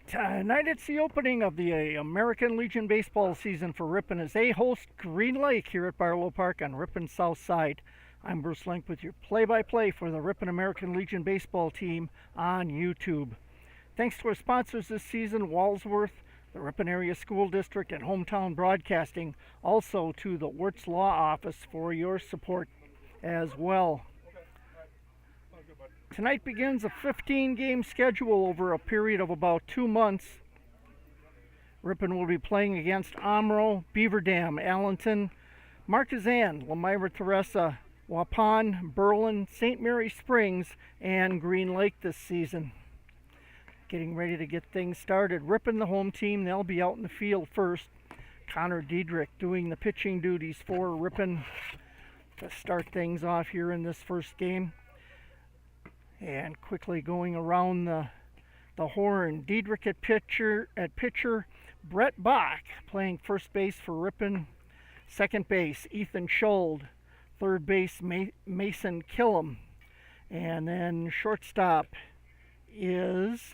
Tonight it's the opening of the American Legion baseball season for Ripon as they host Green Lake here at Barlow Park on Ripon's south side. I'm Bruce Link with your play-by-play for the Ripon American Legion baseball team on YouTube. Thanks to our sponsors this season, Walsworth, the Ripon Area School District, and Hometown Broadcasting. Also to the Wirtz Law Office for your support as well. Tonight begins a 15-game schedule over a period of about 2 months. Ripon will be playing against Omro, Beaver Dam, Allenton, Marquezan, Lamira Teresa, Waupun, Berlin, St. Mary Springs, and Green Lake this season. Getting ready to get things started. Ripon, the home team, they'll be out in the field first. Connor Diedrich doing the pitching duties for Ripon to start things off here in this first game. And quickly going around the horn, Diedrich at pitcher, Brett Bach playing first base for Ripon. Second base, Ethan Schold. Third base, Mason Killam. And then shortstop is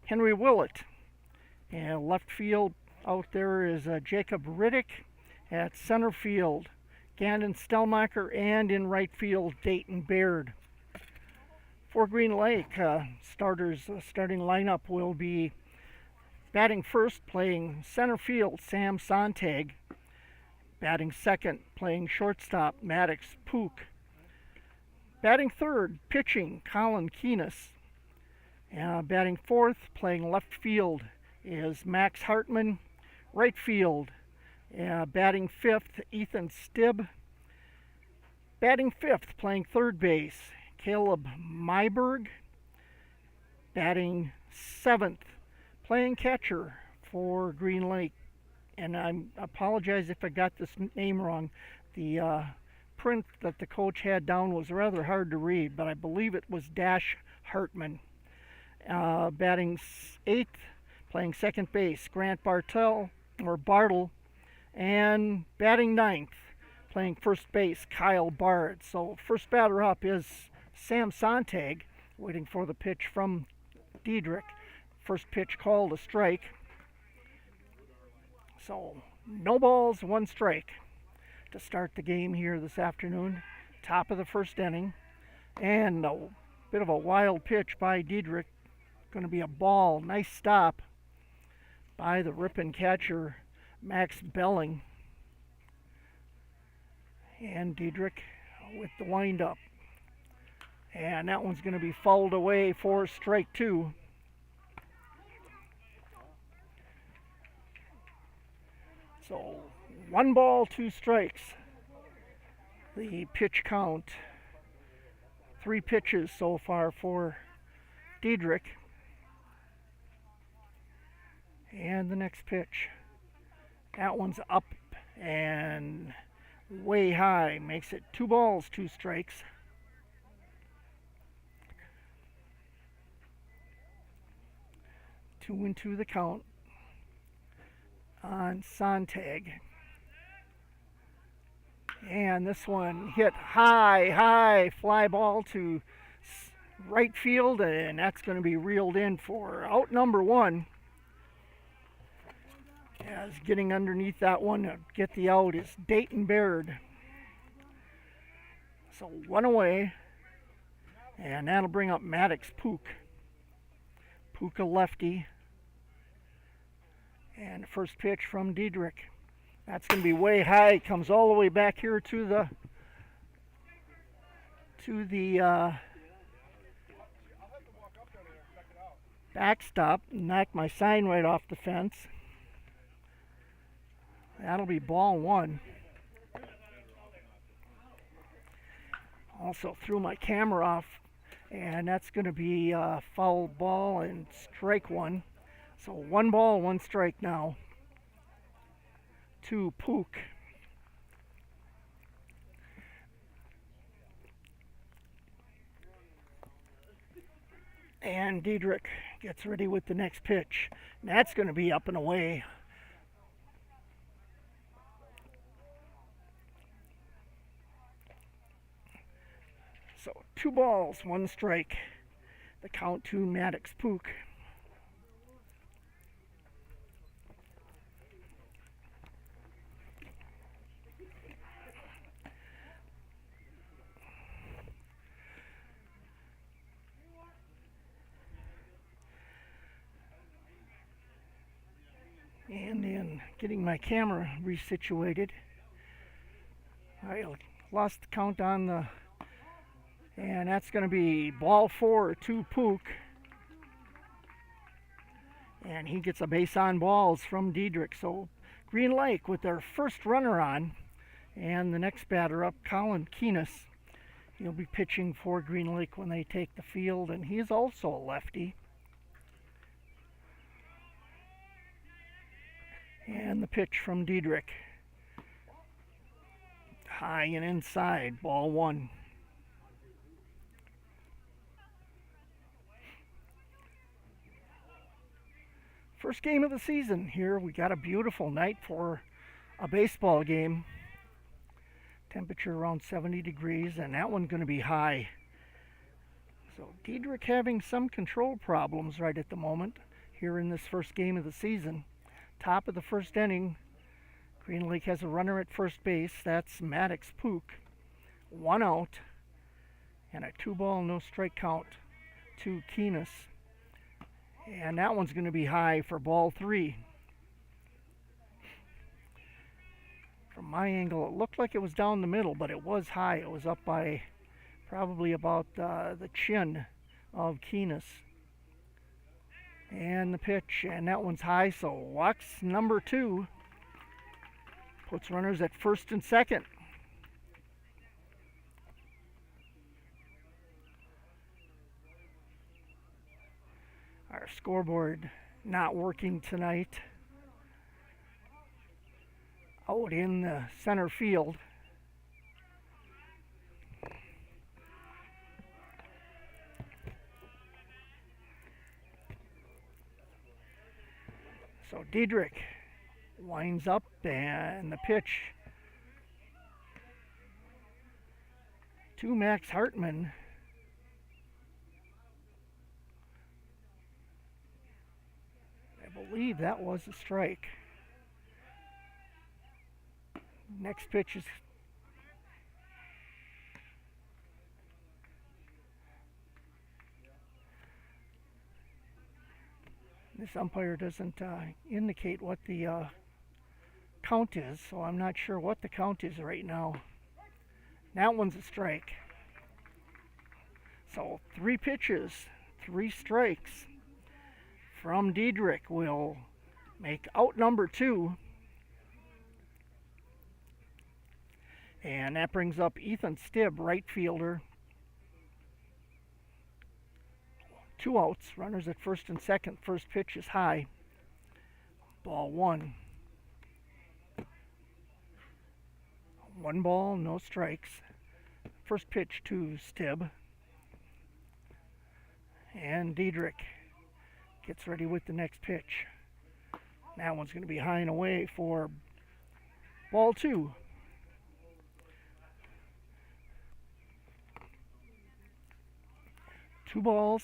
Henry Willett. And left field out there is Jacob Riddick. At center field, Gandon Stelmacher, and in right field, Dayton Baird. For Green Lake, starting lineup will be batting first, playing center field, Sam Sontag. Batting second, playing shortstop, Maddox Pook. Batting third, pitching, Colin Keenis. Batting fourth, playing left field, is Max Hartman. Right field, batting fifth, Ethan Stibb. Batting fifth, playing third base, Caleb Myberg. Batting seventh, playing catcher for Green Lake. And I apologize if I got this name wrong. The print that the coach had down was rather hard to read, but I believe it was Dash Hartman. Batting eighth, playing second base, Grant Bartle. And batting ninth, playing first base, Kyle Bard. So first batter up is Sam Sontag, waiting for the pitch from Diedrich. First pitch called a strike. So no balls, one strike to start the game here this afternoon. Top of the first inning. And a bit of a wild pitch by Diedrich. Going to be a ball. Nice stop by the Ripon catcher, Max Belling. And Diedrich with the windup. And that one's going to be fouled away for strike two. So 1 ball, 2 strikes. The pitch count. 3 pitches so far for Diedrich. And the next pitch. That one's up and way high. Makes it 2 balls, 2 strikes. Two and two the count on Sontag. And this one hit high fly ball to right field, and that's going to be reeled in for out number 1. As getting underneath that one to get the out is Dayton Baird. So 1 away, and that'll bring up Maddox Pook. Pook a lefty. And first pitch from Diedrich. That's going to be way high. Comes all the way back here to the backstop. Knocked my sign right off the fence. That'll be ball 1. Also threw my camera off, and that's going to be foul ball and strike 1. So 1 ball, 1 strike now to Pook. And Diedrich gets ready with the next pitch. And that's going to be up and away. So 2 balls, 1 strike The count to Maddox Pook. And in getting my camera resituated, I lost the count on the, and that's going to be ball 4 to Pook. And he gets a base on balls from Diedrich. So Green Lake with their first runner on. And the next batter up, Colin Keenis. He'll be pitching for Green Lake when they take the field, and he is also a lefty. And the pitch from Diedrich. High and inside, ball 1. First game of the season here. We got a beautiful night for a baseball game. Temperature around 70 degrees, and that one's going to be high. So Diedrich having some control problems right at the moment here in this first game of the season. Top of the first inning, Green Lake has a runner at first base. That's Maddox Pook. 1 out, and a 2-ball, no strike count to Keenis. And that one's going to be high for ball 3. From my angle, it looked like it was down the middle, but it was high. It was up by probably about the chin of Keenis. And the pitch, and that one's high, so walks number 2. Puts runners at first and second. Our scoreboard not working tonight. Out in the center field. So Diedrich winds up, and the pitch to Max Hartman. I believe that was a strike. Next pitch is this umpire doesn't indicate what the count is, so I'm not sure what the count is right now. That one's a strike. So 3 pitches, 3 strikes from Diedrich will make out number 2. And that brings up Ethan Stibb, right fielder. 2 outs, runners at first and second. First pitch is high. Ball 1. 1 ball, no strikes. First pitch to Stibb. And Diedrich gets ready with the next pitch. That one's going to be high and away for ball 2. Two balls,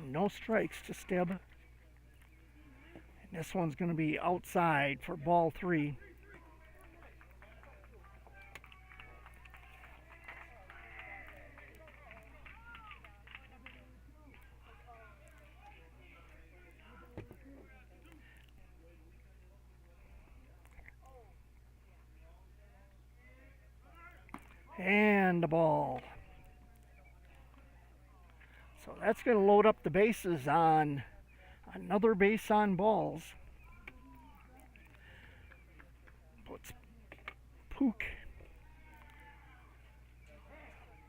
no strikes to Stibb. And this one's going to be outside for ball 3. And the ball. So that's going to load up the bases on another base on balls. Puts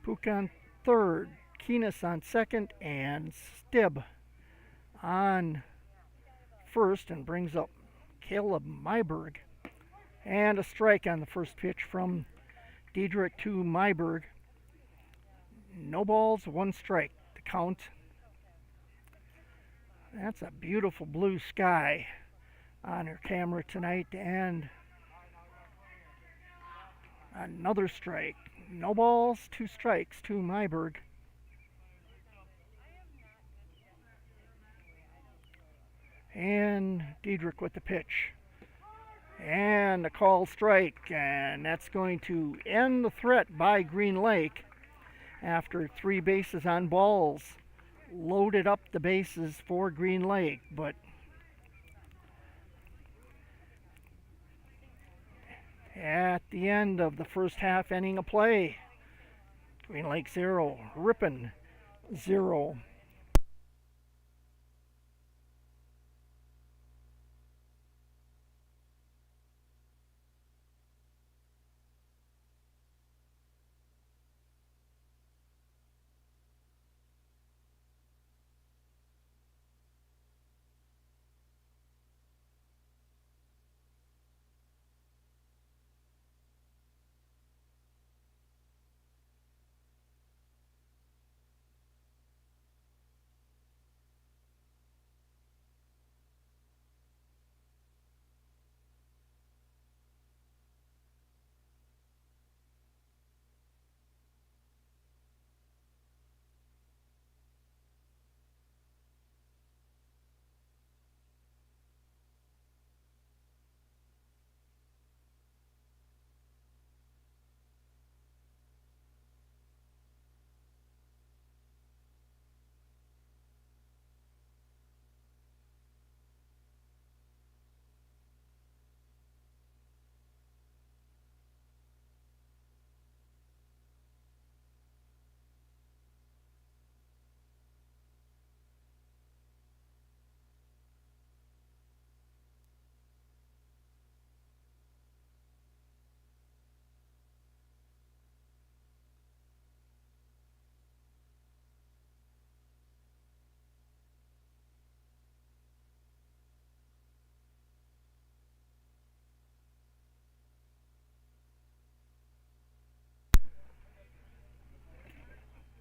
Pook on third, Keenis on second, and Stibb on first, and brings up Caleb Myberg. And a strike on the first pitch from Diedrich to Myberg. No balls, 1 strike. Count. That's a beautiful blue sky on her camera tonight, and another strike. No balls, 2 strikes to Myberg. And Diedrich with the pitch. And a call strike, and that's going to end the threat by Green Lake after 3 bases on balls. Loaded up the bases for Green Lake, but at the end of the first half inning of play, Green Lake 0, Ripon 0.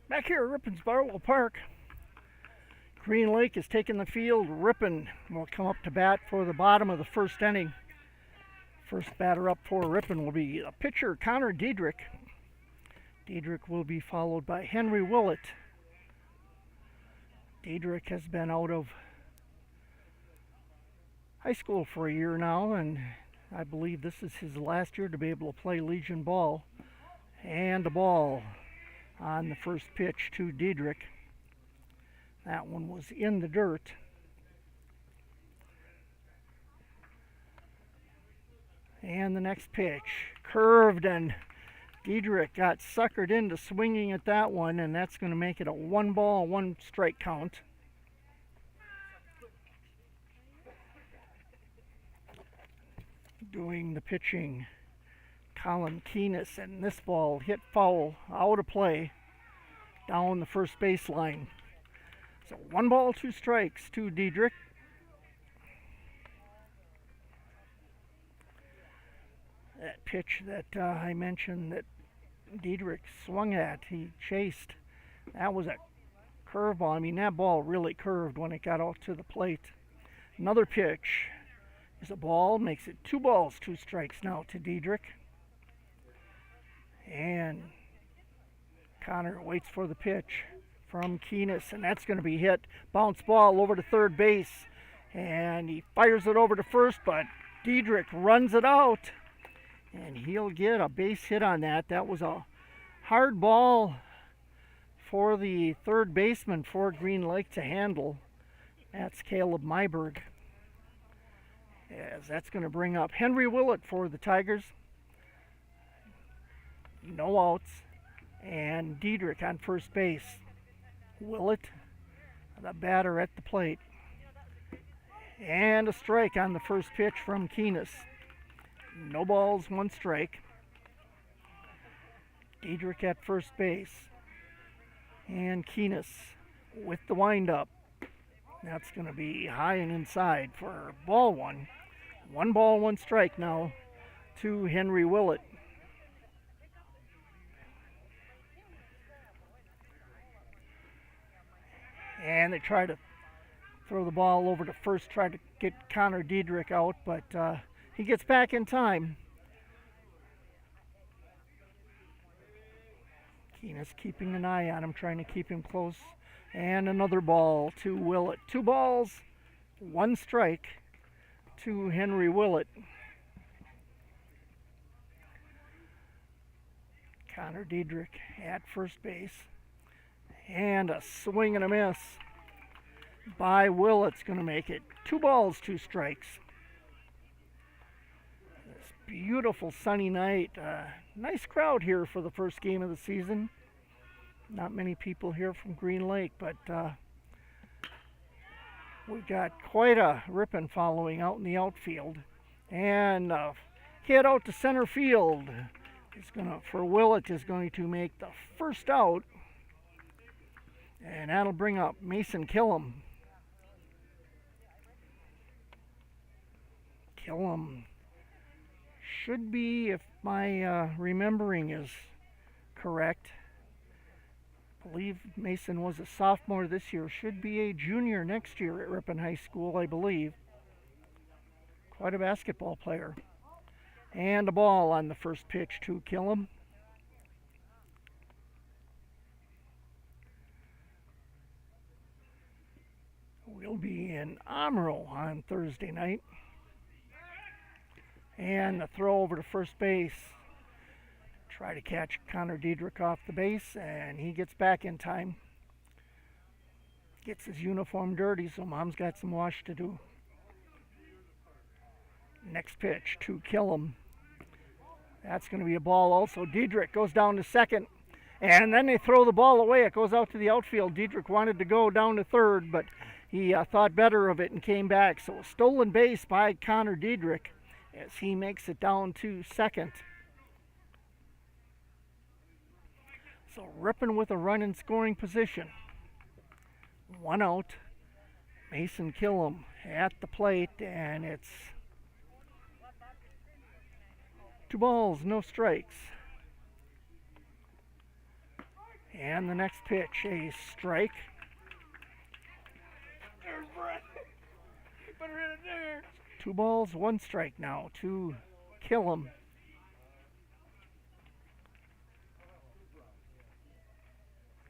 Back here at Ripon's Barlow Park, Green Lake is taking the field. Ripon will come up to bat for the bottom of the first inning. First batter up for Ripon will be a pitcher, Connor Diedrich. Diedrich will be followed by Henry Willett. Diedrich has been out of high school for a year now, and I believe this is his last year to be able to play Legion ball. And a ball on the first pitch to Diedrich. That one was in the dirt. And the next pitch, curved, and Diedrich got suckered into swinging at that one, and that's going to make it a 1-ball, 1-strike count. Doing the pitching, Colin Keenis, and this ball hit foul, out of play, down the first baseline. So 1 ball, 2 strikes to Diedrich. That pitch that I mentioned that Diedrich swung at, he chased, that was a curveball. I mean, that ball really curved when it got out to the plate. Another pitch is a ball, makes it 2 balls, 2 strikes now to Diedrich. And Connor waits for the pitch from Keenis, and that's going to be hit. Bounce ball over to third base, and he fires it over to first, but Diedrich runs it out, and he'll get a base hit on that. That was a hard ball for the third baseman for Green Lake to handle. That's Caleb Myberg. As that's going to bring up Henry Willett for the Tigers. No outs, and Diedrich on first base. Willett, the batter at the plate. And a strike on the first pitch from Keenis. No balls, 1 strike. Diedrich at first base. And Keenis with the windup. That's going to be high and inside for ball 1. 1 ball, 1 strike now to Henry Willett. And they try to throw the ball over to first, try to get Connor Diedrich out, but he gets back in time. Keenis keeping an eye on him, trying to keep him close. And another ball to Willett. 2 balls, 1 strike to Henry Willett. Connor Diedrich at first base. And a swing and a miss by Willett's going to make it 2 balls, 2 strikes. This beautiful sunny night. Nice crowd here for the first game of the season. Not many people here from Green Lake, but we've got quite a Ripon following out in the outfield. And hit out to center field. For Willett is going to make the first out. And that'll bring up Mason Killam. Killam should be, if my remembering is correct, I believe Mason was a sophomore this year, should be a junior next year at Ripon High School, I believe. Quite a basketball player. And a ball on the first pitch to Killam. We'll be in Omro on Thursday night. And the throw over to first base. Try to catch Connor Diedrich off the base, and he gets back in time. Gets his uniform dirty, so Mom's got some wash to do. Next pitch to Killam. That's going to be a ball also. Diedrich goes down to second, and then they throw the ball away. It goes out to the outfield. Diedrich wanted to go down to third, but he thought better of it and came back. So a stolen base by Connor Diedrich as he makes it down to second. So Ripon with a run in scoring position. 1 out. Mason Killam at the plate, and it's 2 balls, no strikes. And the next pitch, a strike. There's Brett. Better hit it there. 2 balls, 1 strike now to Killam.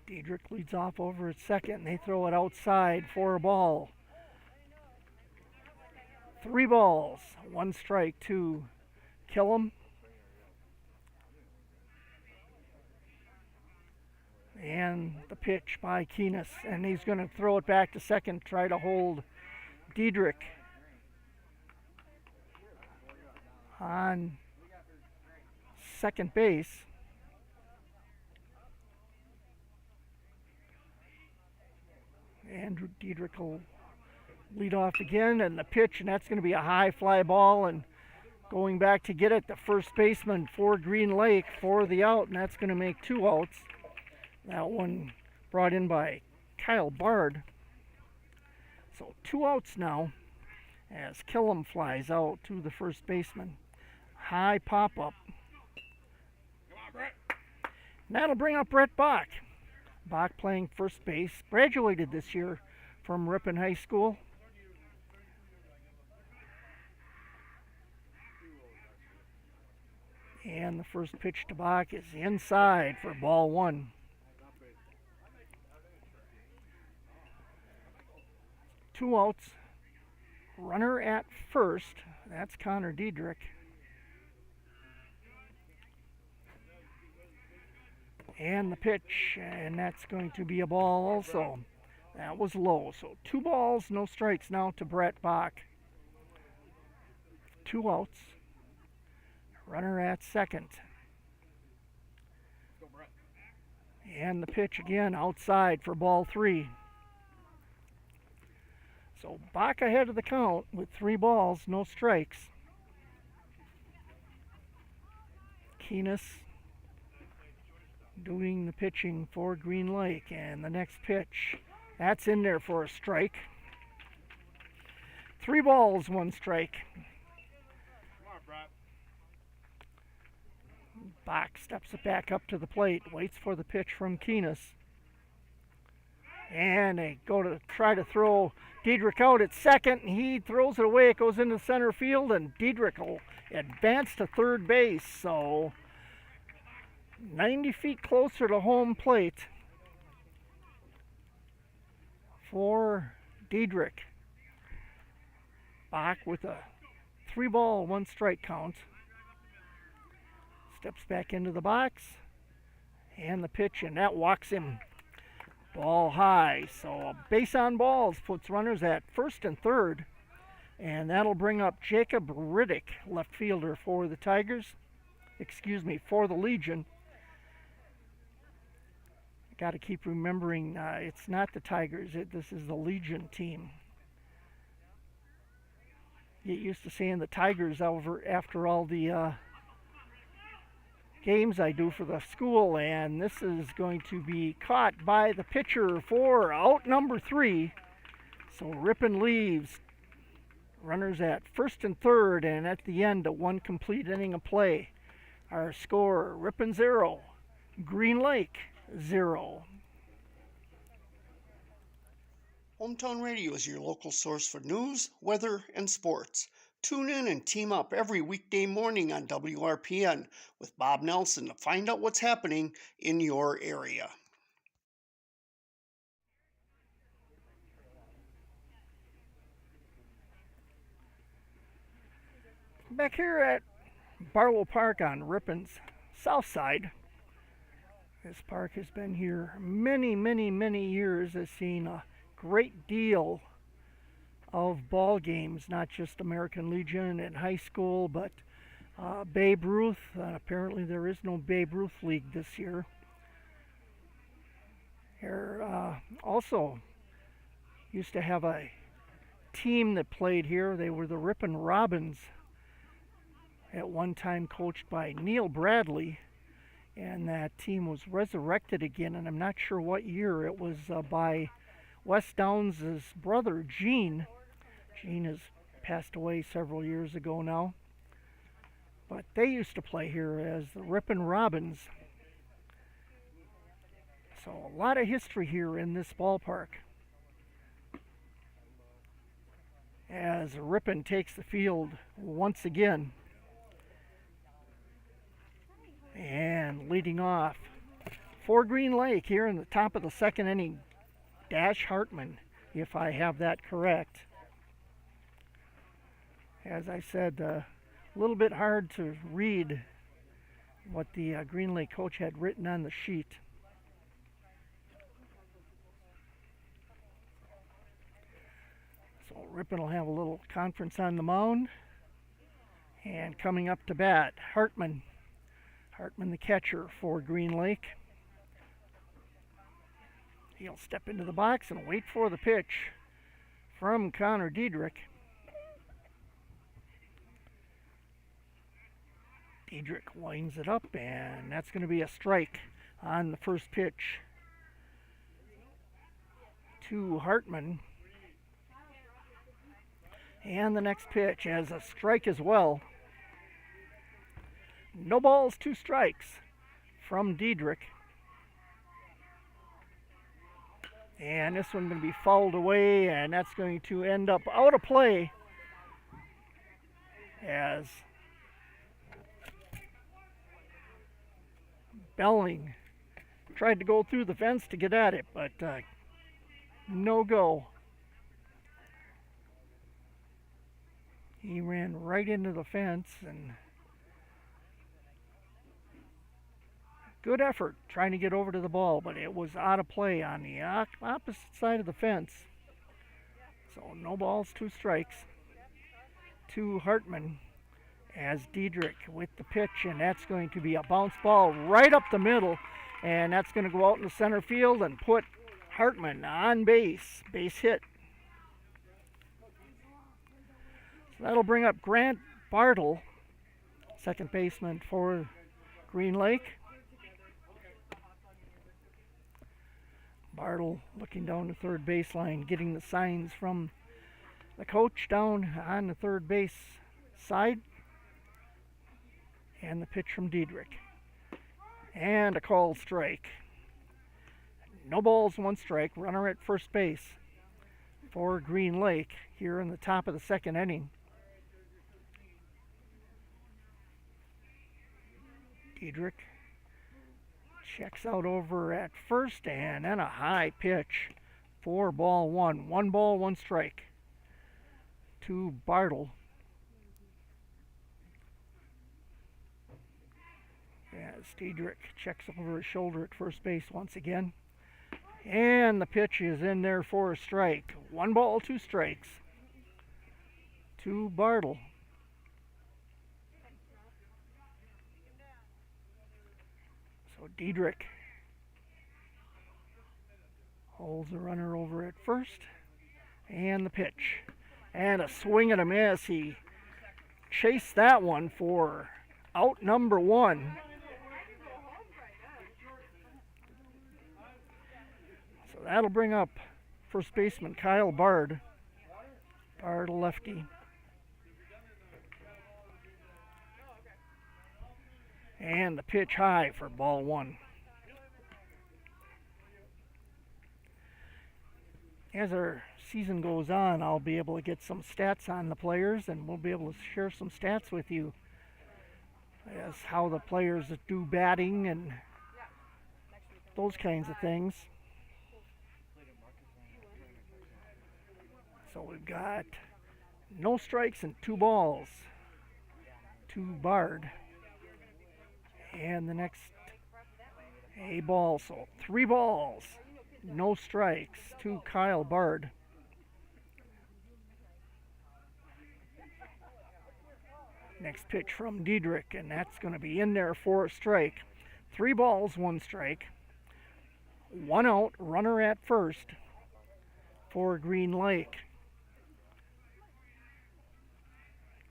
Diedrich leads off over at second. They throw it outside for a ball. 3 balls, 1 strike to Killam. And the pitch by Keenis, and he's going to throw it back to second, try to hold Diedrich on second base. Andrew Diedrich will lead off again, and the pitch, and that's going to be a high fly ball, and going back to get it, the first baseman for Green Lake for the out, and that's going to make 2 outs. That one brought in by Kyle Bard. So 2 outs now as Killam flies out to the first baseman. High pop-up. Come on, Brett. And that'll bring up Brett Bach. Bach playing first base. Graduated this year from Ripon High School. And the first pitch to Bach is inside for ball 1. 2 outs. Runner at first. That's Connor Diedrich. And the pitch, and that's going to be a ball also. That was low. So 2 balls, no strikes now to Brett Bach. 2 outs. Runner at second. And the pitch again outside for ball 3. So Bach ahead of the count with 3 balls, no strikes. Keenis doing the pitching for Green Lake, and the next pitch, that's in there for a strike. 3 balls, 1 strike. Bach steps it back up to the plate, waits for the pitch from Keenis. And they go to try to throw Diedrich out at second, and he throws it away. It goes into center field, and Diedrich will advance to third base. So 90 feet closer to home plate for Diedrich. Bach with a 3-ball, 1-strike count. Steps back into the box. And the pitch, and that walks him. Ball high. So a base on balls puts runners at first and third. And that'll bring up Jacob Riddick, left fielder for the Tigers. For the Legion. Got to keep remembering it's not the Tigers. This is the Legion team. Get used to saying the Tigers over after all the games I do for the school, and this is going to be caught by the pitcher for out number 3. So Ripon leaves. Runners at first and third, and at the end, a 1 complete inning of play. Our score, Ripon 0, Green Lake 0. Hometown Radio is your local source for news, weather, and sports. Tune in and team up every weekday morning on WRPN with Bob Nelson to find out what's happening in your area. Back here at Barlow Park on Ripon's south side. This park has been here many, many, many years. Has seen a great deal of ball games, not just American Legion in high school, but Babe Ruth. Apparently there is no Babe Ruth League this year. Here also used to have a team that played here. They were the Ripon Robins, at one time coached by Neil Bradley, and that team was resurrected again, and I'm not sure what year. It was by Wes Downs' brother, Gene. Gene has passed away several years ago now. But they used to play here as the Ripon Robins. So a lot of history here in this ballpark. As Ripon takes the field once again. And leading off for Green Lake here in the top of the second inning, Dash Hartman, if I have that correct. As I said, a little bit hard to read what the Green Lake coach had written on the sheet. So Ripon will have a little conference on the mound. And coming up to bat, Hartman. Hartman, the catcher for Green Lake. He'll step into the box and wait for the pitch from Connor Diedrich. Diedrich winds it up, and that's going to be a strike on the first pitch to Hartman. And the next pitch as a strike as well. No balls, 2 strikes from Diedrich. And this one's going to be fouled away, and that's going to end up out of play as Belling tried to go through the fence to get at it, but no go. He ran right into the fence, and good effort trying to get over to the ball, but it was out of play on the opposite side of the fence. So no balls, 2 strikes to Hartman as Diedrich with the pitch, and that's going to be a bounce ball right up the middle, and that's going to go out in the center field and put Hartman on base hit. So that'll bring up Grant Bartle, second baseman for Green Lake. Bartle looking down the third baseline, getting the signs from the coach down on the third base side. And the pitch from Diedrich. And a called strike. No balls, 1 strike. Runner at first base for Green Lake here in the top of the second inning. Diedrich checks out over at first, and then a high pitch for ball 1. 1 ball, 1 strike. to Bartle. As Diedrich checks over his shoulder at first base once again. And the pitch is in there for a strike. 1 ball, 2 strikes to Bartle. So Diedrich holds the runner over at first. And the pitch. And a swing and a miss. He chased that one for out number 1. So that'll bring up first baseman Kyle Bard. Bard, a lefty. And the pitch high for ball 1. As our season goes on, I'll be able to get some stats on the players, and we'll be able to share some stats with you as how the players do batting and those kinds of things. So we've got no strikes and 2 balls to Bard. And the next a ball, so 3 balls, no strikes to Kyle Bard. Next pitch from Diedrich, and that's going to be in there for a strike. 3 balls, 1 strike. 1 out, runner at first for Green Lake.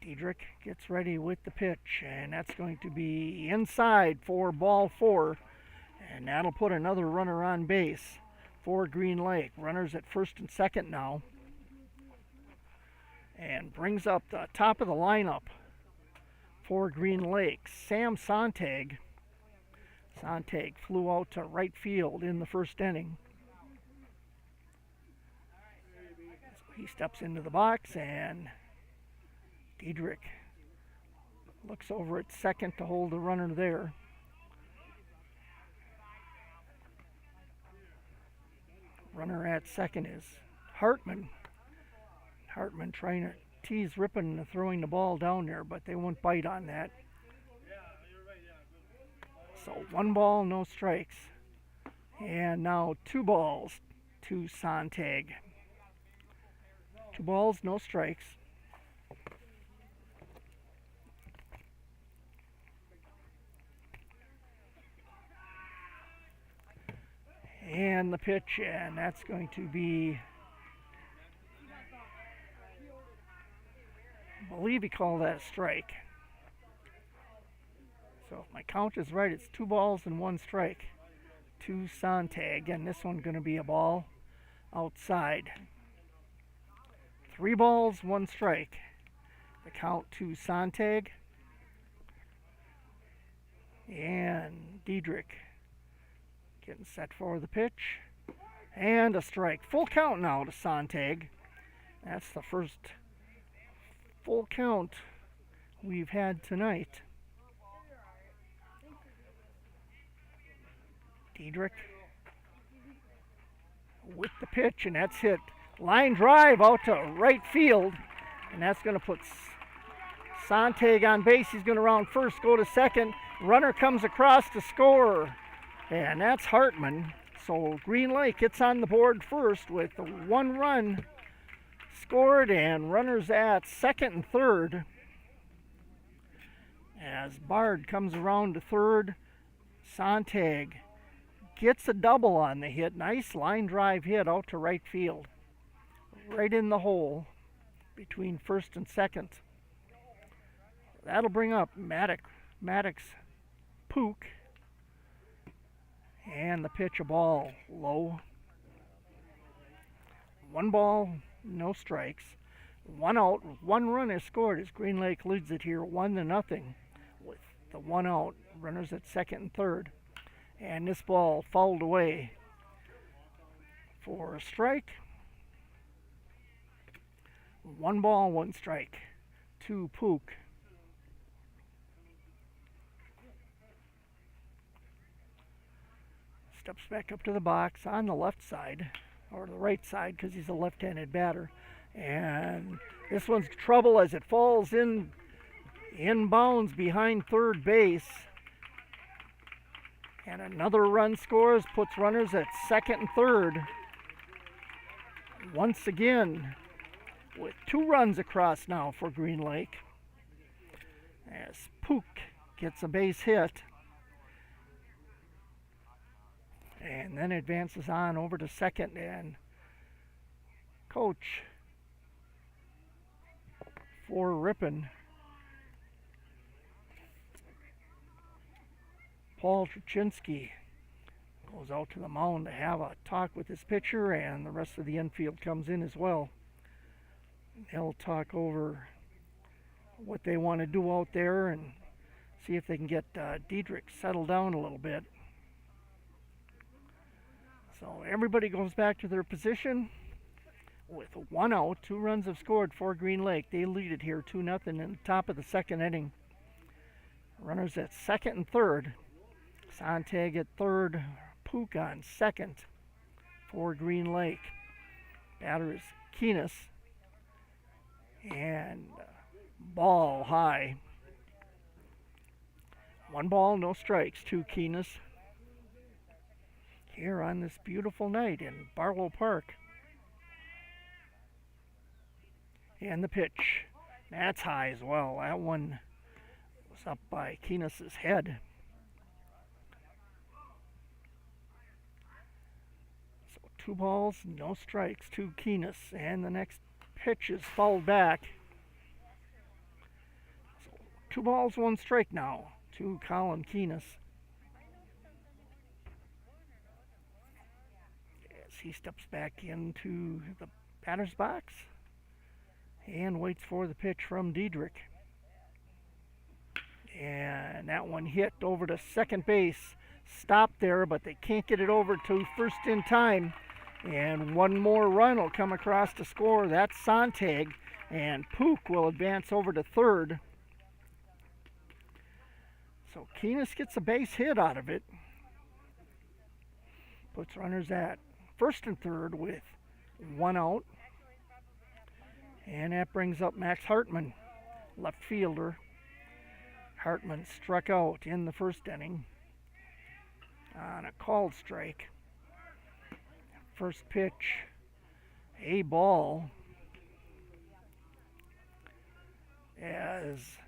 Diedrich gets ready with the pitch, and that's going to be inside for ball 4, and that'll put another runner on base for Green Lake. Runners at first and second now, and brings up the top of the lineup for Green Lake, Sam Sontag. Sontag flew out to right field in the first inning. So he steps into the box, and Diedrich looks over at second to hold the runner there. Runner at second is Hartman. Hartman trying to tease Ripon into throwing the ball down there, but they won't bite on that. So 1 ball, no strikes. And now 2 balls to Sontag. 2 balls, no strikes. And the pitch, and that's going to be, I believe he called that a strike. So if my count is right, it's 2 balls and 1 strike to Sontag, and this one's going to be a ball outside. 3 balls, 1 strike. The count to Sontag. And Diedrich getting set for the pitch. And a strike. Full count now to Sontag. That's the first full count we've had tonight. Diedrich with the pitch, and that's hit. Line drive out to right field, and that's going to put Sontag on base. He's going to round first, go to second. Runner comes across to score, and that's Hartman. So Green Lake gets on the board first with 1 run scored, and runners at second and third. As Bard comes around to third, Sontag gets a double on the hit. Nice line drive hit out to right field. Right in the hole between first and second. That'll bring up Maddox Pook. And the pitch, a ball low. 1 ball, no strikes. 1 out, 1 run is scored as Green Lake leads it here 1-0 with the 1 out. Runners at second and third. And this ball fouled away for a strike. 1 ball, 1 strike to Pook. Steps back up to the box on the left side, or the right side because he's a left-handed batter. And this one's trouble as it falls inbounds behind third base. And another run scores, puts runners at second and third. Once again, with 2 runs across now for Green Lake. As Pook gets a base hit. And then advances on over to second, and coach for Ripon, Paul Truchinski, goes out to the mound to have a talk with his pitcher, and the rest of the infield comes in as well. They'll talk over what they want to do out there and see if they can get Diedrich settled down a little bit. So everybody goes back to their position with 1 out. 2 runs have scored for Green Lake. They lead it here 2-0 in the top of the second inning. Runners at second and third. Sontag at third. Pook on second for Green Lake. Batter is Keenis. And ball high. 1 ball, no strikes to Keenis. Here on this beautiful night in Barlow Park. And the pitch. That's high as well. That one was up by Keenis' head. So 2 balls, no strikes to Keenis. And the next pitch is fouled back. So 2 balls, 1 strike now to Colin Keenis. He steps back into the batter's box and waits for the pitch from Diedrich. And that one hit over to second base. Stopped there, but they can't get it over to first in time. And 1 more run will come across to score. That's Sontag. And Pook will advance over to third. So Keenis gets a base hit out of it. Puts runners at first and third with 1 out. And that brings up Max Hartman, left fielder. Hartman struck out in the first inning on a called strike. First pitch, a ball, as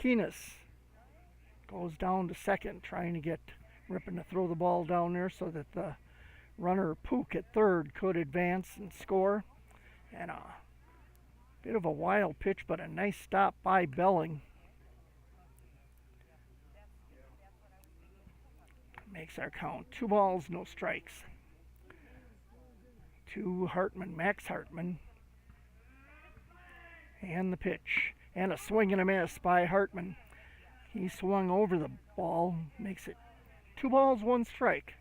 Keenis goes down to second, trying to get Ripon to throw the ball down there so that the runner Pook at third could advance and score. And a bit of a wild pitch, but a nice stop by Belling. Makes our count 2 balls, no strikes. To Hartman, Max Hartman. And the pitch. And a swing and a miss by Hartman. He swung over the ball, makes it 2 balls, 1 strike.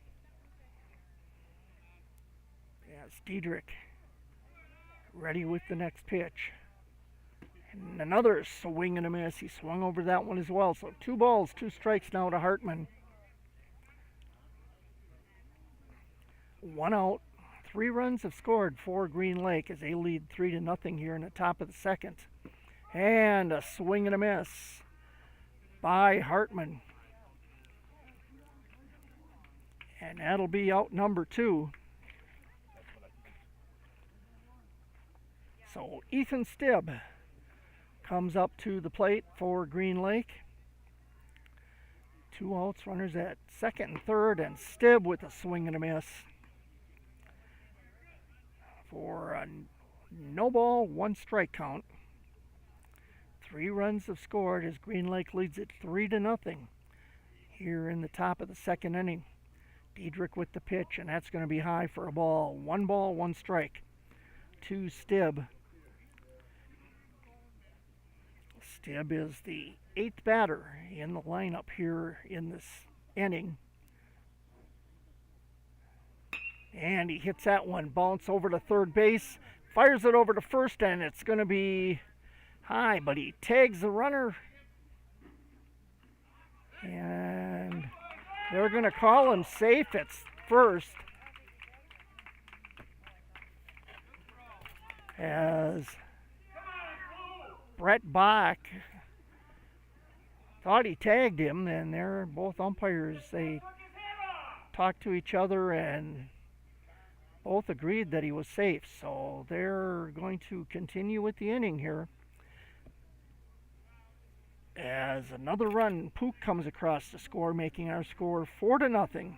As Diedrich ready with the next pitch. And another swing and a miss. He swung over that one as well. So 2 balls, 2 strikes now to Hartman. 1 out. 3 runs have scored for Green Lake as they lead 3-0 here in the top of the second. And a swing and a miss by Hartman. And that'll be out number 2. So Ethan Stibb comes up to the plate for Green Lake. 2 outs, runners at second and third, and Stibb with a swing and a miss for a no ball, 1 strike count. 3 runs have scored as Green Lake leads it 3-0 here in the top of the second inning. Diedrich with the pitch, and that's going to be high for a ball. 1 ball, 1 strike to Stibb. Stibb is the 8th batter in the lineup here in this inning. And he hits that one, bounce over to third base, fires it over to first, and it's going to be high, but he tags the runner. And they're going to call him safe at first. as Brett Bach thought he tagged him, and they're both umpires. They talked to each other and both agreed that he was safe. So they're going to continue with the inning here. As another run, Pook comes across the score, making our score 4-0.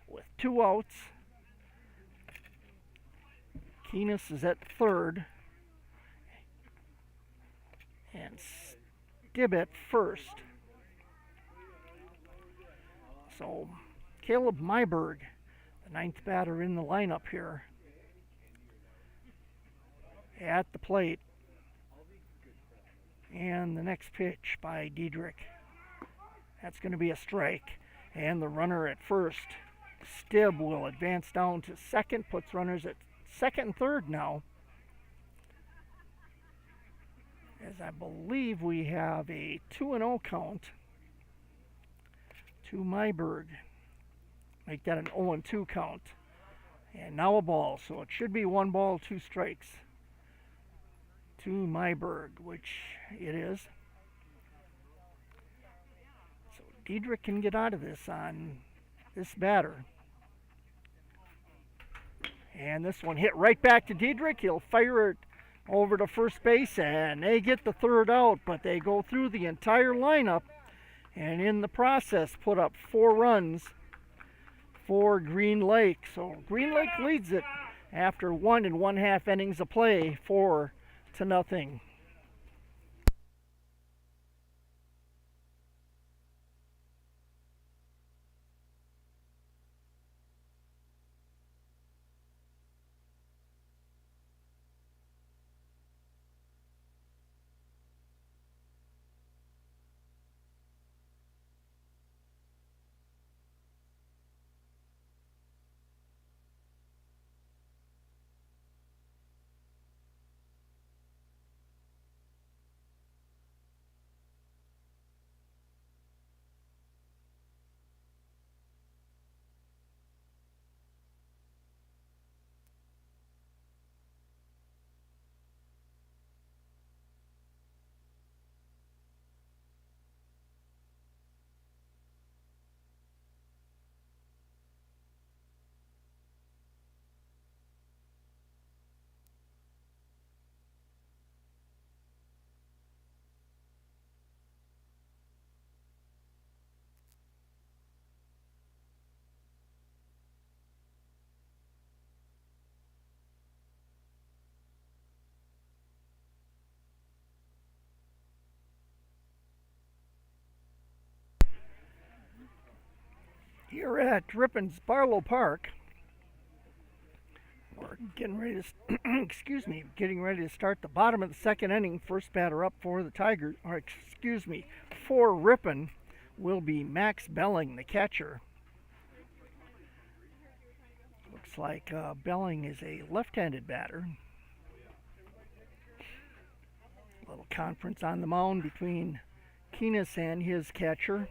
With 2 outs, Keenis is at third, and Stibbett first. So Caleb Myberg, the 9th batter in the lineup here, at the plate. And the next pitch by Diedrich. That's going to be a strike. And the runner at first, Stibb, will advance down to second, puts runners at second and third now. As I believe we have a 2-0 count to Myberg. Make that an 0-2 count. And now a ball, so it should be 1 ball, 2 strikes to Myberg, which it is. So Diedrich can get out of this on this batter. And this one hit right back to Diedrich. He'll fire it over to first base, and they get the 3rd out, but they go through the entire lineup and in the process put up 4 runs for Green Lake. So Green Lake leads it after 1 1/2 innings of play, 4-0. Here at Ripon's Barlow Park, we're getting ready to getting ready to start the bottom of the 2nd inning. First batter up for the Tigers, or for Ripon, will be Max Belling, the catcher. Looks like Belling is a left-handed batter. A little conference on the mound between Keenis and his catcher.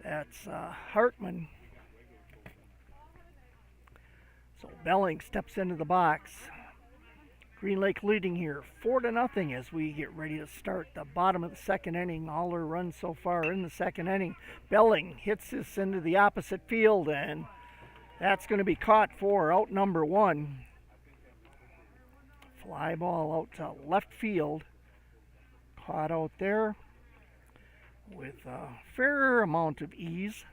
That's Hartman. So Belling steps into the box. Green Lake leading here 4-0 as we get ready to start the bottom of the 2nd inning. All their runs so far in the 2nd inning. Belling hits this into the opposite field, and that's going to be caught for out number 1. Fly ball out to left field. Caught out there with a fair amount of ease.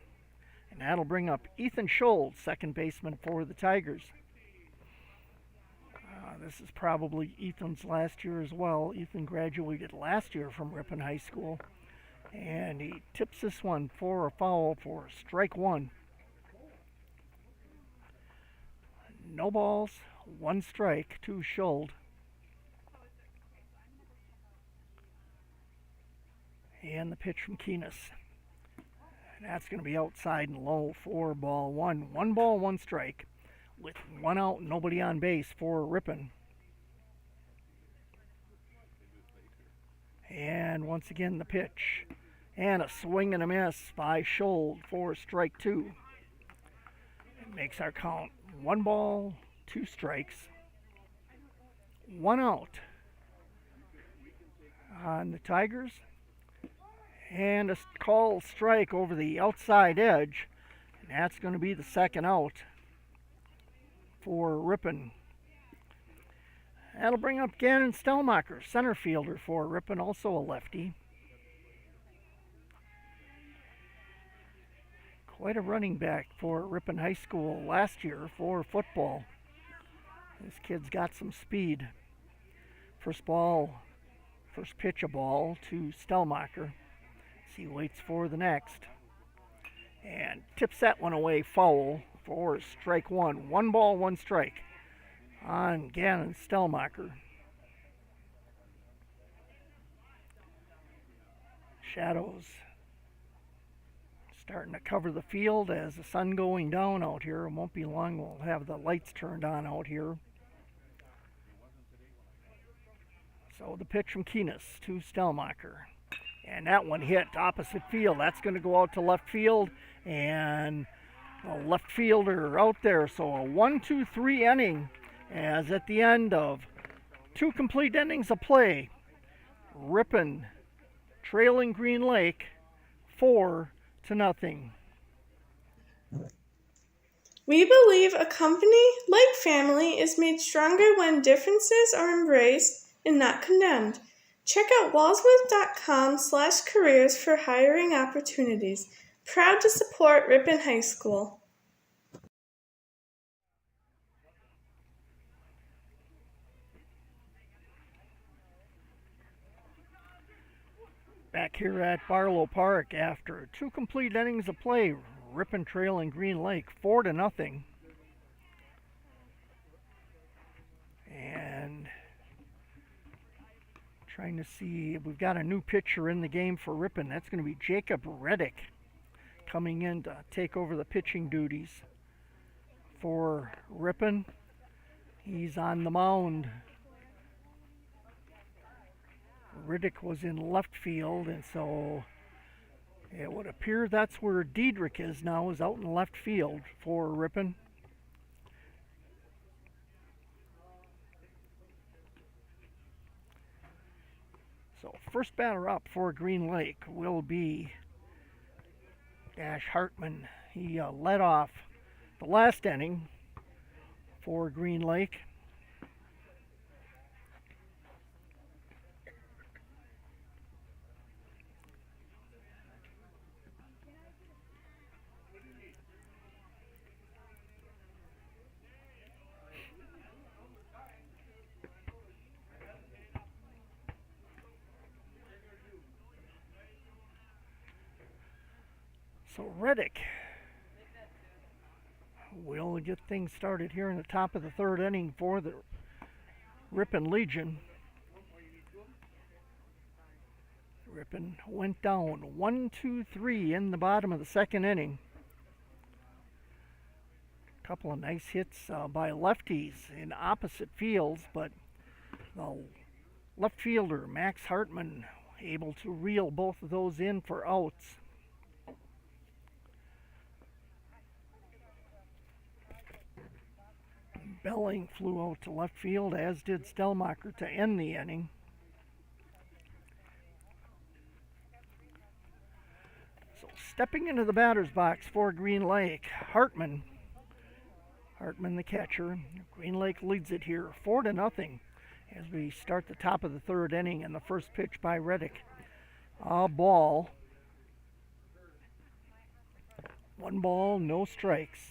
And that'll bring up Ethan Scholz, second baseman for the Tigers. This is probably Ethan's last year as well. Ethan graduated last year from Ripon High School. And he tips this one for a foul for strike 1. No balls, 1 strike to Scholz. And the pitch from Keenis. And that's going to be outside and low for ball 1. 1 ball, 1 strike. With 1 out, nobody on base for Ripon. And once again the pitch. And a swing and a miss by Scholz for strike 2. It makes our count 1 ball, 2 strikes. 1 out on the Tigers. And a called strike over the outside edge. And that's going to be the 2nd out for Ripon. That'll bring up Gannon Stellmacher, center fielder for Ripon, also a lefty. Quite a running back for Ripon High School last year for football. This kid's got some speed. First pitch a ball to Stellmacher. He waits for the next. And tips that one away, foul for strike 1. 1 ball, 1 strike on Gannon Stellmacher. Shadows starting to cover the field as the sun going down out here. It won't be long, we'll have the lights turned on out here. So the pitch from Keenis to Stellmacher. And that one hit opposite field. That's going to go out to left field. And a left fielder out there. So a 1-2-3 inning, as at the end of 2 complete innings of play, Ripon trailing Green Lake 4-0. We believe a company, like family, is made stronger when differences are embraced and not condemned. Check out walsworth.com/careers for hiring opportunities. Proud to support Ripon High School. Back here at Barlow Park after 2 complete innings of play, Ripon trailing Green Lake 4-0. And trying to see, we've got a new pitcher in the game for Ripon. That's going to be Jacob Reddick coming in to take over the pitching duties for Ripon. He's on the mound. Reddick was in left field, and so it would appear that's where Diedrich is now, is out in left field for Ripon. So first batter up for Green Lake will be Dash Hartman. He led off the last inning for Green Lake. So Reddick will get things started here in the top of the 3rd inning for the Ripon Legion. Ripon went down 1-2-3 in the bottom of the 2nd inning. A couple of nice hits by lefties in opposite fields, but the left fielder, Max Hartman, able to reel both of those in for outs. Belling flew out to left field, as did Stellmacher to end the inning. So stepping into the batter's box for Green Lake, Hartman the catcher. Green Lake leads it here 4-0 as we start the top of the 3rd inning, and the first pitch by Reddick. A ball. 1 ball, no strikes.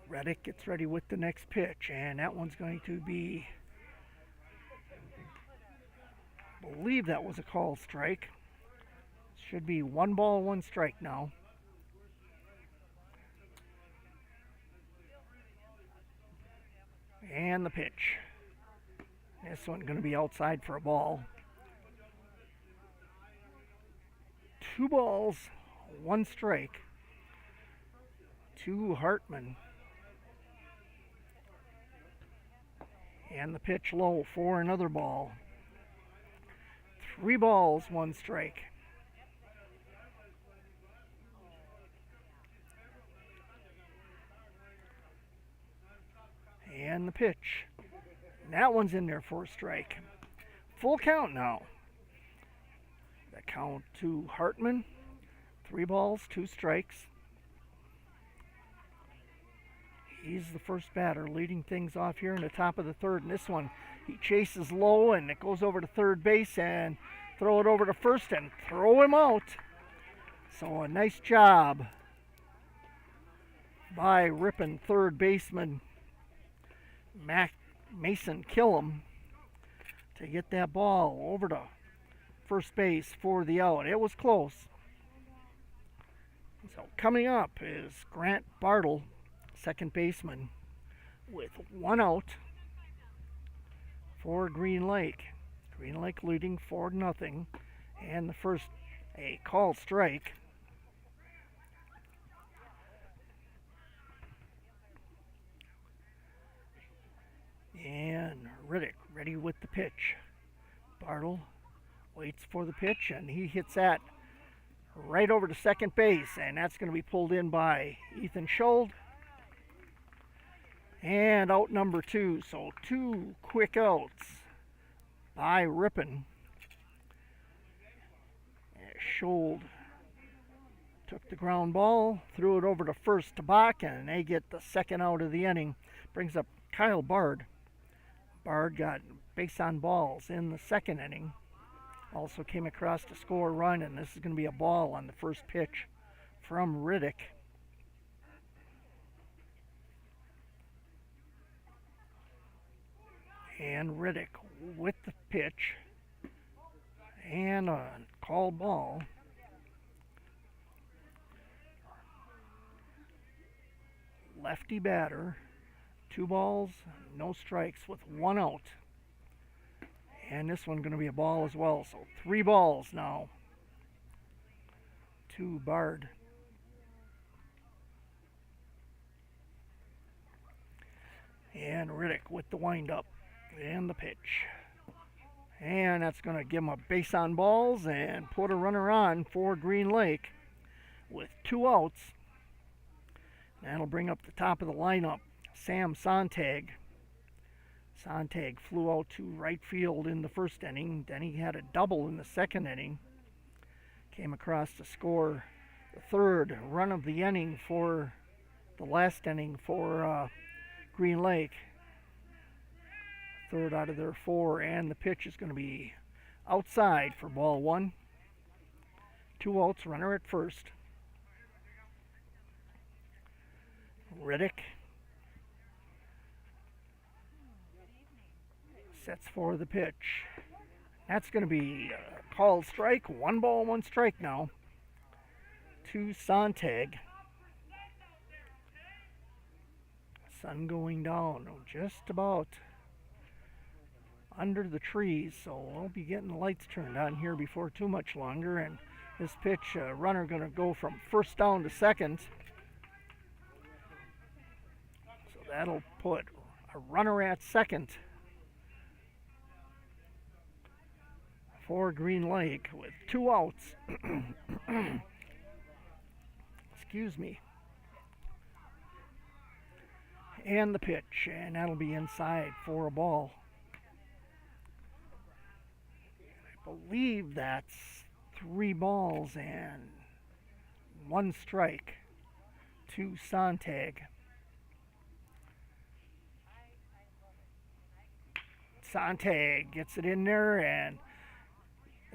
Reddick gets ready with the next pitch, and that one's going to be, I believe that was a called strike. Should be 1 ball, 1 strike now. And the pitch. This one going to be outside for a ball. 2 balls, 1 strike to Hartman. And the pitch low for another ball. 3 balls, 1 strike. And the pitch. That one's in there for a strike. Full count now. The count to Hartman. 3 balls, 2 strikes. He's the first batter leading things off here in the top of the third. And this one, he chases low and it goes over to third base and throw it over to first and throw him out. So a nice job by Ripon third baseman Mason Killam to get that ball over to first base for the out. It was close. So coming up is Grant Bartle, second baseman, with 1 out for Green Lake. Green Lake leading 4-0, and the first a called strike. And Riddick ready with the pitch. Bartle waits for the pitch, and he hits that right over to second base, and that's going to be pulled in by Ethan Schuld. And out number 2, so 2 quick outs by Ripon. Schuld took the ground ball, threw it over to first to Bach, and they get the second out of the inning. Brings up Kyle Bard. Bard got base on balls in the second inning. Also came across to score a run, and this is going to be a ball on the first pitch from Riddick. And Riddick with the pitch and a called ball. Lefty batter, 2 balls, no strikes with 1 out. And this one going to be a ball as well. So 3 balls now to Bard. And Riddick with the windup and the pitch. And that's going to give him a base on balls and put a runner on for Green Lake with 2 outs. That'll bring up the top of the lineup, Sam Sontag. Sontag flew out to right field in the first inning. Then he had a double in the second inning. Came across to score the third run of the inning for the last inning for Green Lake. Third out of their 4, and the pitch is going to be outside for ball 1. 2 outs, runner at first. Riddick sets for the pitch. That's going to be a called strike. 1 ball, 1 strike now to Sontag. Sun going down, just about under the trees, so we'll be getting the lights turned on here before too much longer. And this pitch, runner going to go from first down to second. So that'll put a runner at second for Green Lake with 2 outs. Excuse me. And the pitch, and that'll be inside for a ball. I believe that's 3 balls and 1 strike to Sontag. Sontag gets it in there, and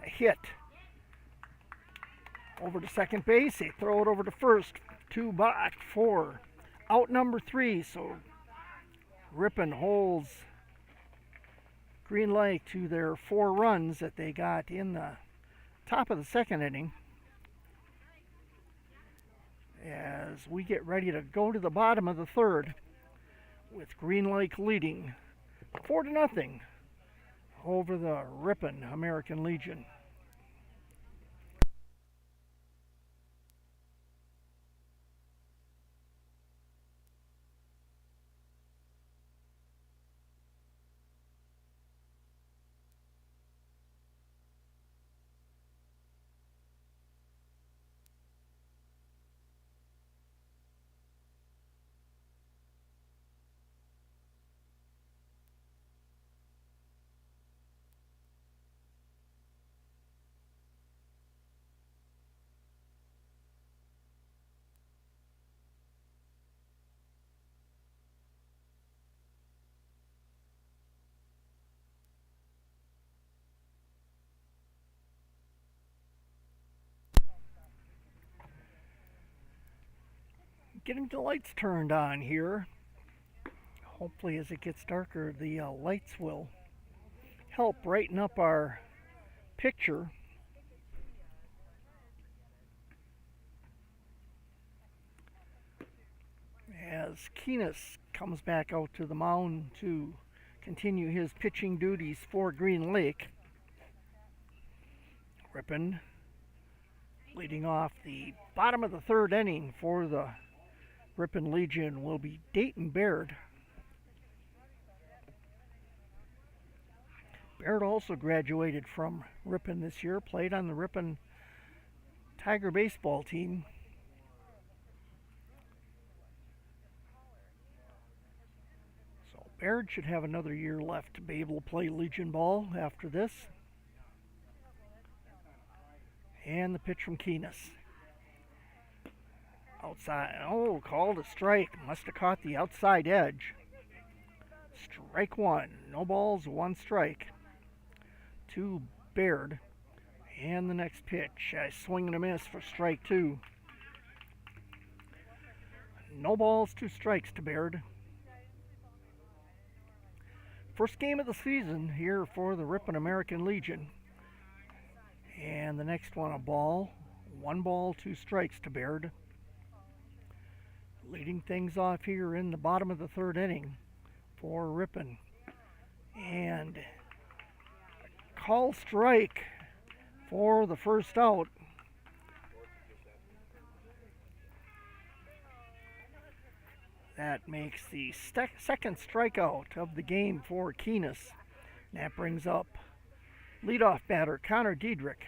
a hit over to second base. They throw it over to first to Bach for out number 3. So Ripon holds Green Lake to their 4 runs that they got in the top of the second inning. As we get ready to go to the bottom of the third, with Green Lake leading 4-0 over the Ripon American Legion. Getting the lights turned on here. Hopefully as it gets darker the lights will help brighten up our picture. As Keenis comes back out to the mound to continue his pitching duties for Green Lake. Ripon leading off the bottom of the third inning for the Ripon Legion will be Dayton Baird. Baird also graduated from Ripon this year, played on the Ripon Tiger baseball team. So Baird should have another year left to be able to play Legion ball after this. And the pitch from Keenis. Outside. Oh, called a strike. Must have caught the outside edge. Strike one. No balls, one strike. To Baird. And the next pitch. A swing and a miss for strike two. No balls, two strikes to Baird. First game of the season here for the Ripon American Legion. And the next one, a ball. One ball, two strikes to Baird. Leading things off here in the bottom of the third inning for Ripon. And call strike for the first out. That makes the second strikeout of the game for Keenis. That brings up leadoff batter Connor Diedrich.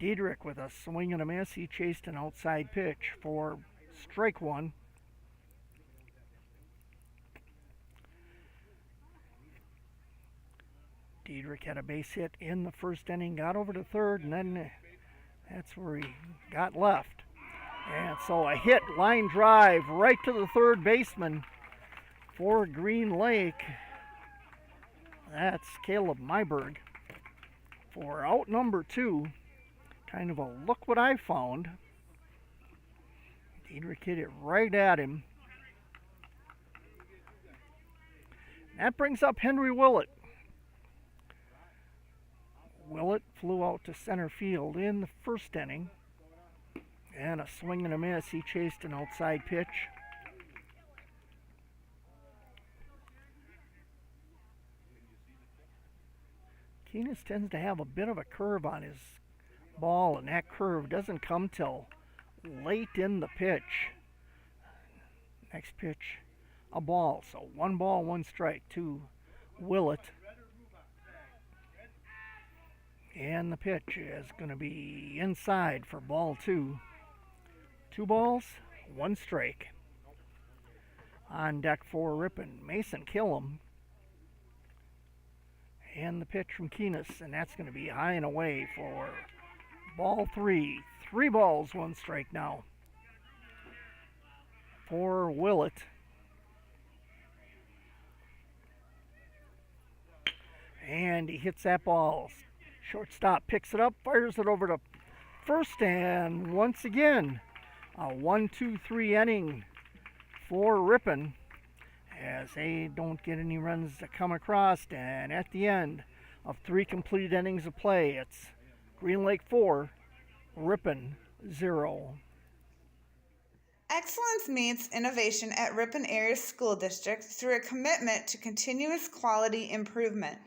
Diedrich with a swing and a miss. He chased an outside pitch for strike one. Diedrich had a base hit in the first inning, got over to third, and then that's where he got left. And so a hit line drive right to the third baseman for Green Lake. That's Caleb Myberg for out number two. Kind of a look what I found. Diedrich hit it right at him. That brings up Henry Willett. Willett flew out to center field in the first inning. And a swing and a miss. He chased an outside pitch. Keenis tends to have a bit of a curve on his ball, and that curve doesn't come till late in the pitch. Next pitch, a ball. So one ball, one strike to Willett. And the pitch is going to be inside for ball two. 2 balls, 1 strike. On deck for Ripon, Mason Killam. And the pitch from Keenis, and that's going to be high and away for ball 3. 3 balls, 1 strike now for Willett. And he hits that ball. Shortstop picks it up, fires it over to first, and once again, a 1-2-3 inning for Ripon as they don't get any runs to come across. And at the end of 3 complete innings of play, it's Green Lake 4, Ripon 0. Excellence meets innovation at Ripon Area School District through a commitment to continuous quality improvement.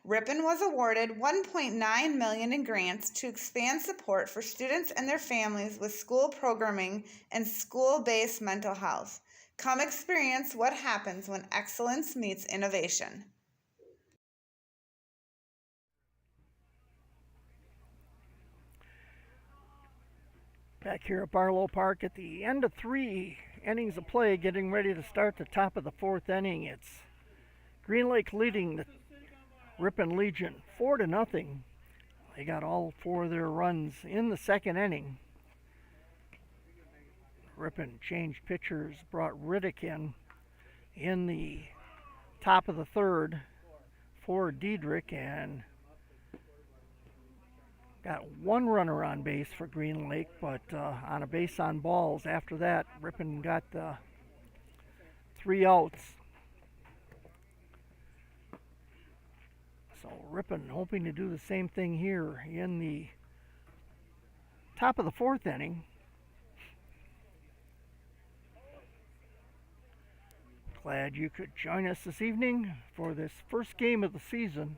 Ripon was awarded $1.9 million in grants to expand support for students and their families with school programming and school-based mental health. Come experience what happens when excellence meets innovation. Back here at Barlow Park at the end of 3 innings of play, getting ready to start the top of the 4th inning. It's Green Lake leading the Ripon Legion 4-0. They got all 4 of their runs in the 2nd inning. Ripon changed pitchers, brought Riddick in the top of the 3rd for Diedrich, and got one runner on base for Green Lake, but on a base on balls. After that, Ripon got the 3 outs. So Ripon hoping to do the same thing here in the top of the 4th inning. Glad you could join us this evening for this first game of the season.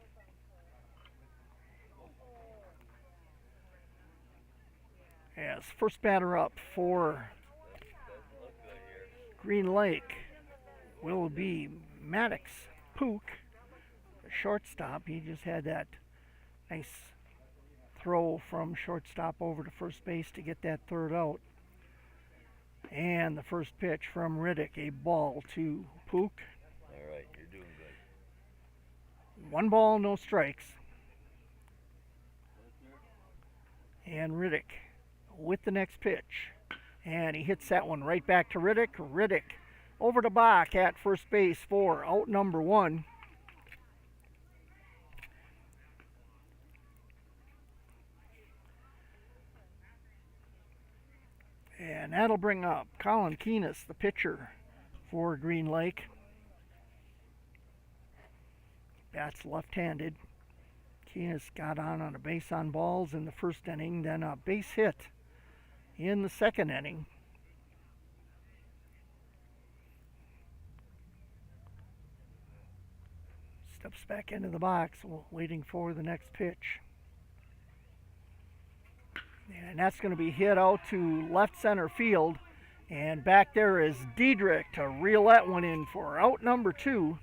As first batter up for Green Lake will be Maddox Pook, the shortstop. He just had that nice throw from shortstop over to first base to get that 3rd out. And the first pitch from Riddick, a ball to Pook. All right, you're doing good. 1 ball, no strikes. And Riddick with the next pitch. And he hits that one right back to Riddick. Riddick over to Bach at first base for out number 1. And that'll bring up Colin Keenis, the pitcher for Green Lake. Bats left-handed. Keenis got on a base on balls in the 1st inning, then a base hit in the 2nd inning. Steps back into the box, waiting for the next pitch. And that's going to be hit out to left center field. And back there is Diedrich to reel that one in for out number 2.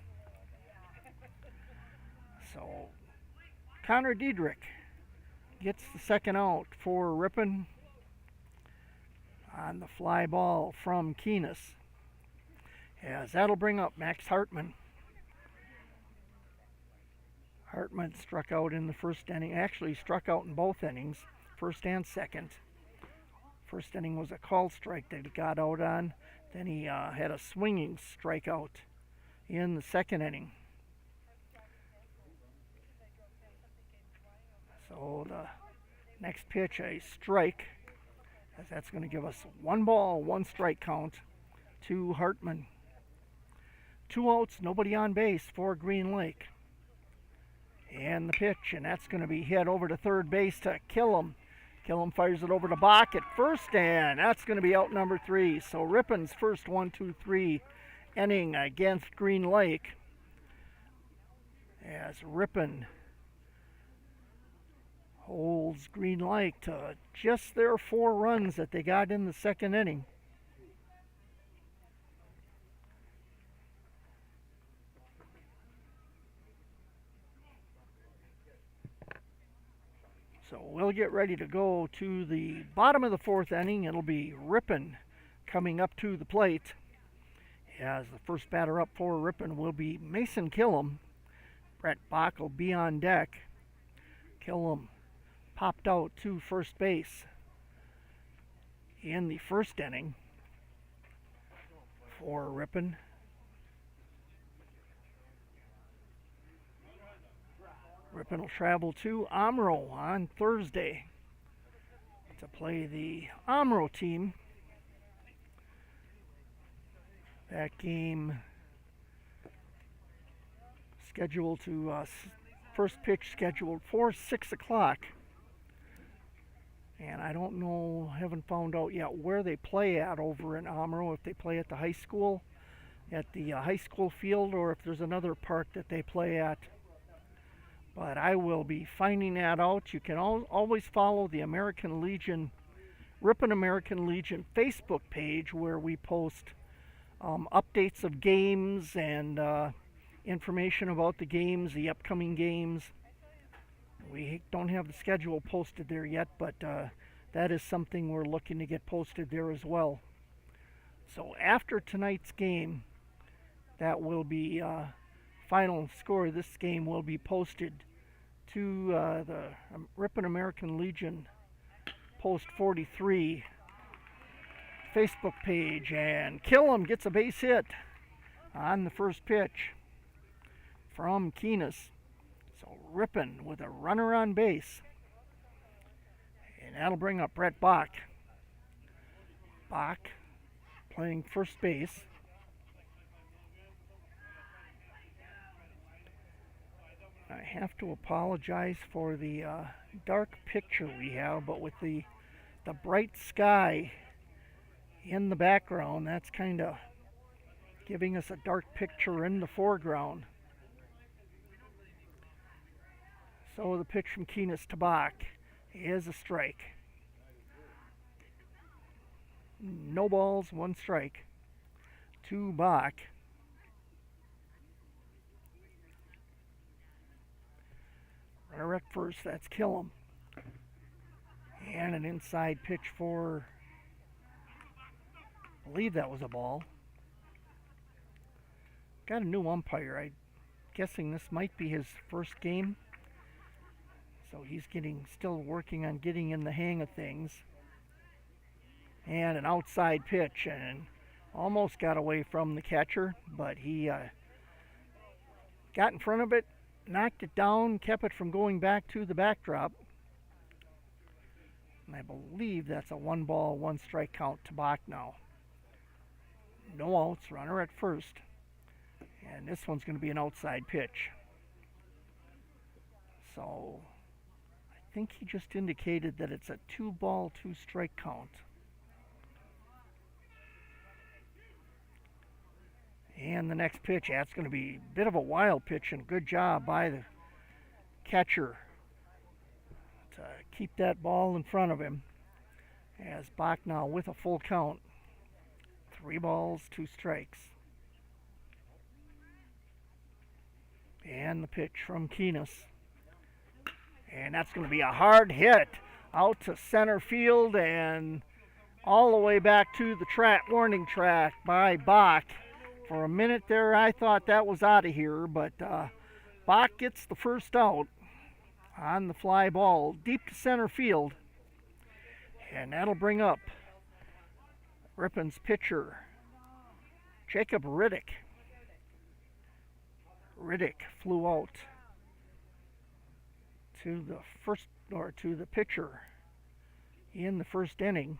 So Connor Diedrich gets the 2nd out for Ripon on the fly ball from Keenis. As that'll bring up Max Hartman. Hartman struck out in the 1st inning. Actually struck out in both innings, 1st and 2nd. 1st inning was a called strike that he got out on. Then he had a swinging strikeout in the 2nd inning. So the next pitch, a strike, as that's going to give us 1 ball, 1 strike count to Hartman. 2 outs, nobody on base for Green Lake. And the pitch, and that's going to be hit over to 3rd base to Killam. Killam fires it over to Bach at first, and that's going to be out number 3. So Ripon's first 1-2-3 inning against Green Lake, as Ripon holds Green Lake to just their 4 runs that they got in the 2nd inning. So we'll get ready to go to the bottom of the 4th inning. It'll be Ripon coming up to the plate. As the first batter up for Ripon will be Mason Killam. Brett Bach will be on deck. Killam popped out to first base in the 1st inning for Ripon. Ripon will travel to Omro on Thursday to play the Omro team. That game scheduled to first pitch scheduled for 6 o'clock. And I don't know, haven't found out yet where they play at over in Omro, if they play at the high school, at the high school field, or if there's another park that they play at. But I will be finding that out. You can always follow the American Legion, Ripon American Legion Facebook page, where we post updates of games and information about the games, the upcoming games. We don't have the schedule posted there yet, but that is something we're looking to get posted there as well. So after tonight's game, that will be final score of this game will be posted to the Ripon American Legion Post 43 Facebook page. And Killam gets a base hit on the first pitch from Keenis. So Ripon with a runner on base. And that'll bring up Brett Bach. Bach playing first base. I have to apologize for the dark picture we have, but with the bright sky in the background, that's kind of giving us a dark picture in the foreground. So the pitch from Keenis to Bach is a strike. No balls, one strike to Bach. Runner at first, that's Killam. And an inside pitch for, I believe that was a ball. Got a new umpire. I'm guessing this might be his first game. So he's still working on getting in the hang of things. And an outside pitch, and almost got away from the catcher, but he got in front of it, knocked it down, kept it from going back to the backdrop. And I believe that's a 1-ball, 1-strike count to Bach now. No outs, runner at first. And this one's going to be an outside pitch. So I think he just indicated that it's a 2-ball, 2-strike count. And the next pitch, that's going to be a bit of a wild pitch, and good job by the catcher to keep that ball in front of him. As Bach now with a full count. 3 balls, 2 strikes. And the pitch from Keenis. And that's going to be a hard hit out to center field and all the way back to the warning track by Bach. For a minute there, I thought that was out of here, but Bach gets the first out on the fly ball deep to center field. And that'll bring up Ripon's pitcher, Jacob Riddick. Riddick flew out to the pitcher in the first inning,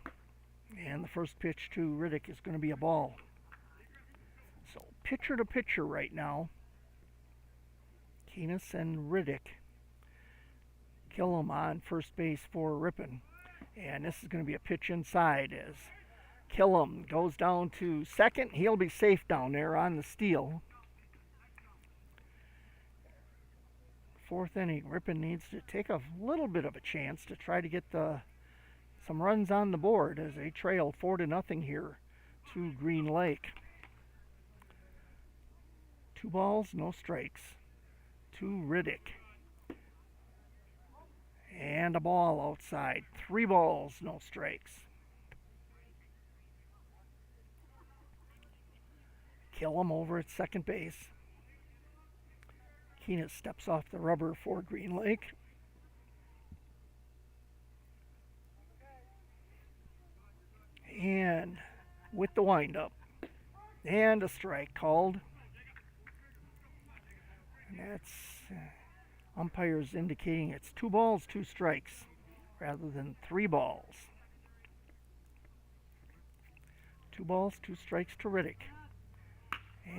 and the first pitch to Riddick is going to be a ball. So pitcher to pitcher right now. Keenis and Riddick. Killam on first base for Ripon. And this is going to be a pitch inside as Killam goes down to second. He'll be safe down there on the steal. Fourth inning, Ripon needs to take a little bit of a chance to try to get some runs on the board as they trail 4-0 here to Green Lake. 2 balls, no strikes to Riddick. And a ball outside. 3 balls, no strikes. Killam over at second base. Keenis steps off the rubber for Green Lake. And with the windup. And a strike called. And that's umpires indicating it's 2 balls, 2 strikes rather than 3 balls. 2 balls, 2 strikes to Riddick.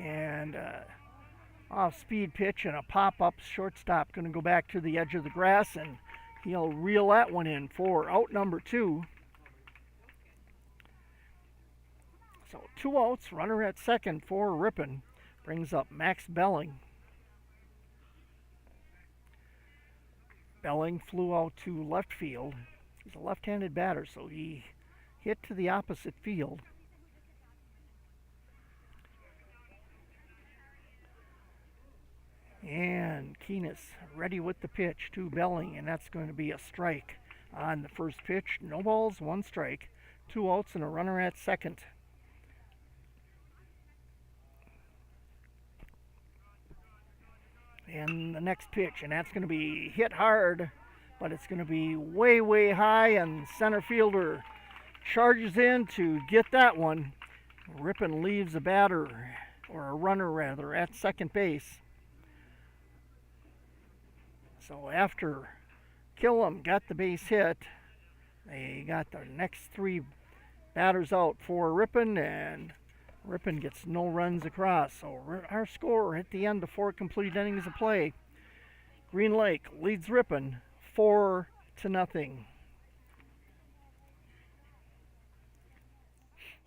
And off-speed pitch and a pop-up shortstop going to go back to the edge of the grass, and he'll reel that one in for out number 2. So 2 outs, runner at second for Ripon. Brings up Max Belling. Belling flew out to left field. He's a left-handed batter, so he hit to the opposite field. And Keenis ready with the pitch to Belling, and that's going to be a strike on the first pitch. No balls, 1 strike, 2 outs, and a runner at second. And the next pitch, and that's going to be hit hard, but it's going to be way, way high, and center fielder charges in to get that one. Ripon leaves a batter, or a runner rather, at second base. So after Killam got the base hit, They got the next three batters out for Ripon, and Ripon gets no runs across. So our score at the end of 4 complete innings of play, Green Lake leads Ripon 4-0.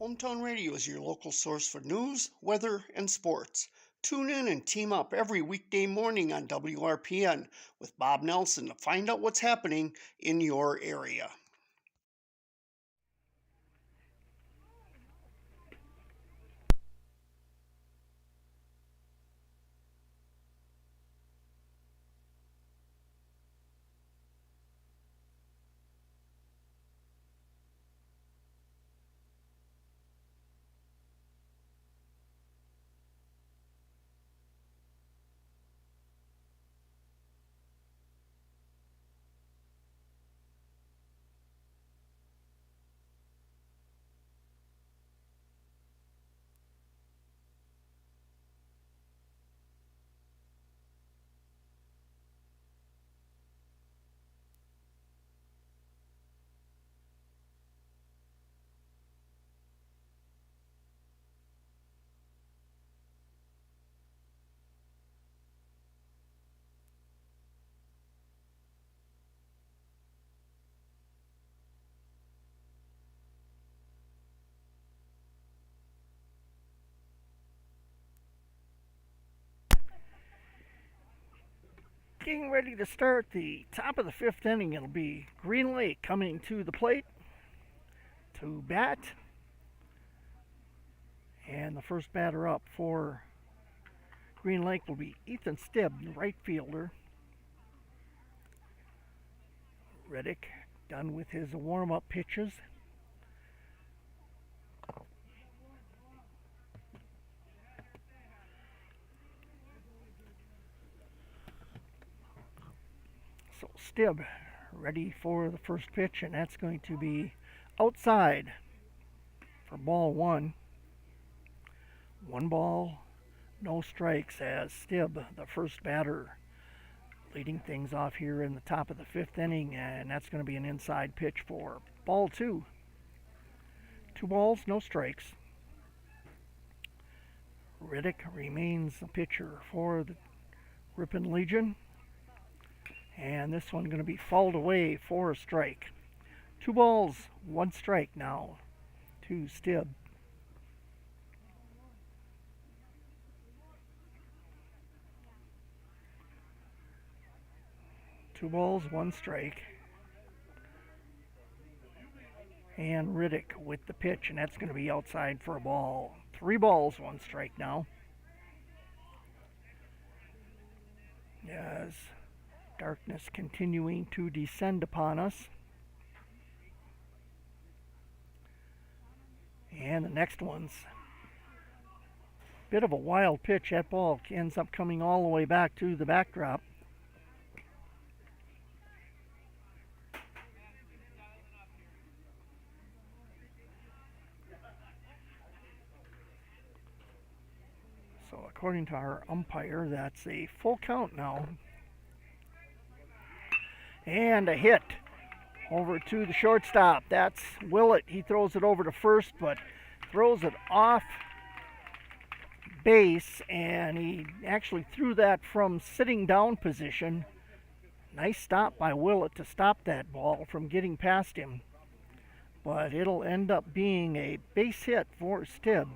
Hometown Radio is your local source for news, weather, and sports. Tune in and team up every weekday morning on WRPN with Bob Nelson to find out what's happening in your area. Getting ready to start the top of the 5th inning. It'll be Green Lake coming to the plate to bat. And the first batter up for Green Lake will be Ethan Stibb, the right fielder. Riddick done with his warm-up pitches. So Stibb ready for the first pitch, and that's going to be outside for ball 1. 1 ball, no strikes as Stibb, the first batter, leading things off here in the top of the 5th inning, and that's going to be an inside pitch for ball 2. 2 balls, no strikes. Riddick remains the pitcher for the Ripon Legion, and this one going to be fouled away for a strike. 2 balls, 1 strike now to Stibb. Two balls, 1 strike. And Riddick with the pitch, and that's going to be outside for a ball. 3 balls, 1 strike now. As darkness continuing to descend upon us. And the next one's a bit of a wild pitch. That ball ends up coming all the way back to the backdrop. So according to our umpire, that's a full count now. And a hit over to the shortstop. That's Willett. He throws it over to first, but throws it off base, and he actually threw that from sitting down position. Nice stop by Willett to stop that ball from getting past him. But it'll end up being a base hit for Stibb.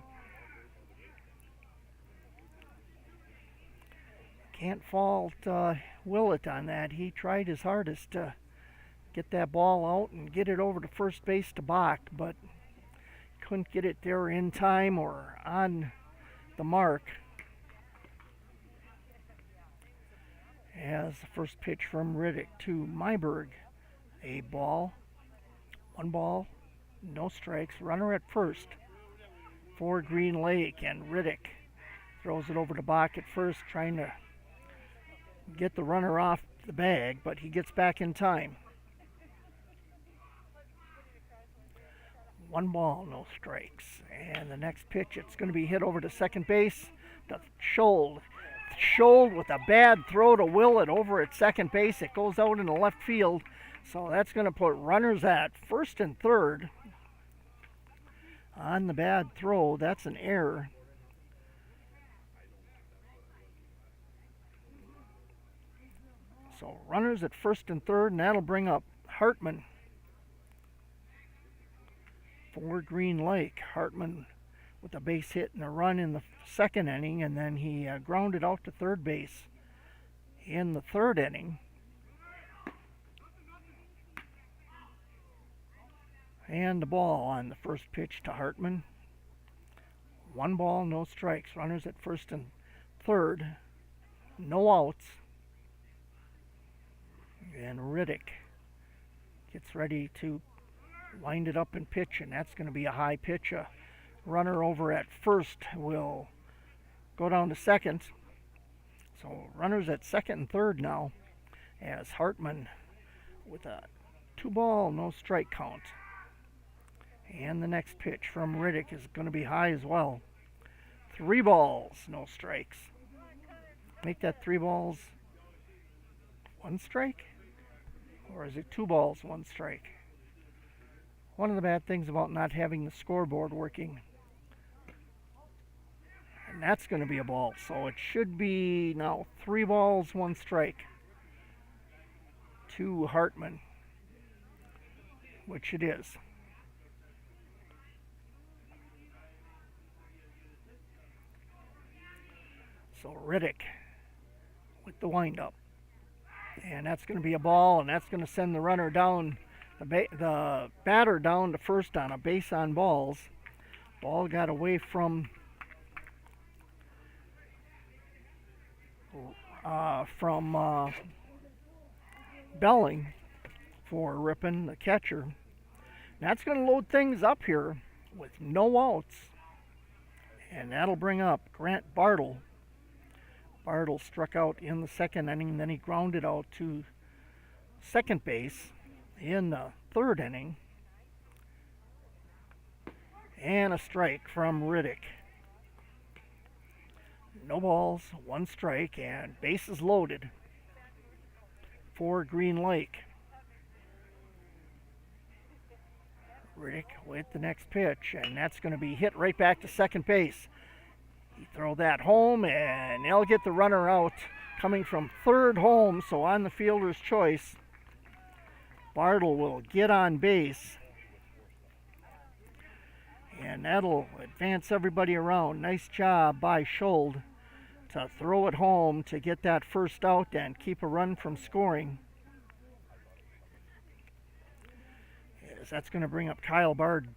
Can't fault Willett on that. He tried his hardest to get that ball out and get it over to first base to Bach, but couldn't get it there in time or on the mark. As the first pitch from Riddick to Myberg, a ball, 1 ball, no strikes, runner at first for Green Lake, and Riddick throws it over to Bach at first, trying to get the runner off the bag, but he gets back in time. 1 ball, no strikes. And the next pitch, it's going to be hit over to second base to Scholl. Scholl with a bad throw to Willett over at second base. It goes out in the left field. So that's going to put runners at first and third on the bad throw. That's an error. So runners at first and third, and that'll bring up Hartman for Green Lake. Hartman with a base hit and a run in the second inning, and then he grounded out to third base in the third inning. And the ball on the first pitch to Hartman. 1 ball, no strikes. Runners at first and third. No outs. And Riddick gets ready to wind it up and pitch, and that's going to be a high pitch. A runner over at first will go down to second. So runners at second and third now as Hartman with a 2 ball, no strike count. And the next pitch from Riddick is going to be high as well. 3 balls, no strikes. Make that 3 balls 1 strike? Or is it 2 balls, 1 strike? One of the bad things about not having the scoreboard working. And that's going to be a ball. So it should be now 3 balls, 1 strike to Hartman, which it is. So Riddick with the windup. And that's going to be a ball, and that's going to send the runner down, the batter down to first on a base on balls. Ball got away from Belling for Ripon, the catcher. That's going to load things up here with no outs. And that'll bring up Grant Bartle. Bartle struck out in the second inning, then he grounded out to second base in the third inning. And a strike from Riddick. No balls, 1 strike, and bases loaded for Green Lake. Riddick with the next pitch, and that's going to be hit right back to second base. He throw that home, and they'll get the runner out coming from third home, so on the fielder's choice, Bartle will get on base, and that'll advance everybody around. Nice job by Schold to throw it home to get that first out and keep a run from scoring. Yes, that's going to bring up Kyle Bard.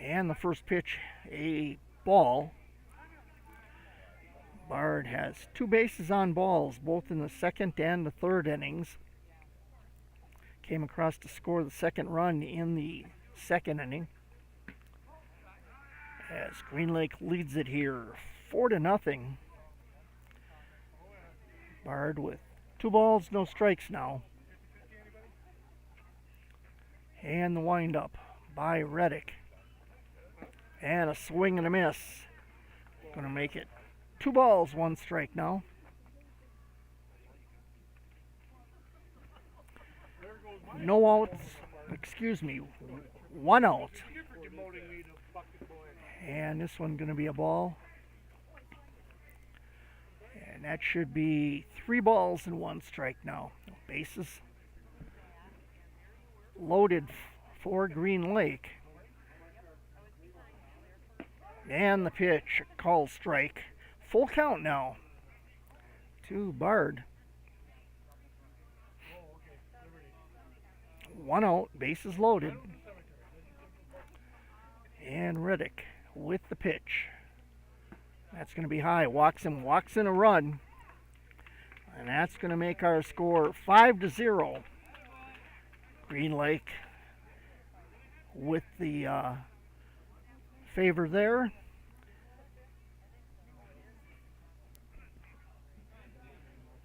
And the first pitch, a ball. Bard has 2 bases on balls, both in the second and the third innings. Came across to score the second run in the second inning. As Green Lake leads it here 4-0. Bard with 2 balls, no strikes now. And the windup by Riddick. And a swing and a miss. Going to make it 2 balls, 1 strike now. No outs. Excuse me. 1 out. And this one's going to be a ball. And that should be 3 balls and 1 strike now. Bases loaded for Green Lake. And the pitch, called strike. Full count now to Bard. 1 out, bases loaded. And Riddick with the pitch. That's going to be high. Walks in a run. And that's going to make our score 5-0. Green Lake with the favor there.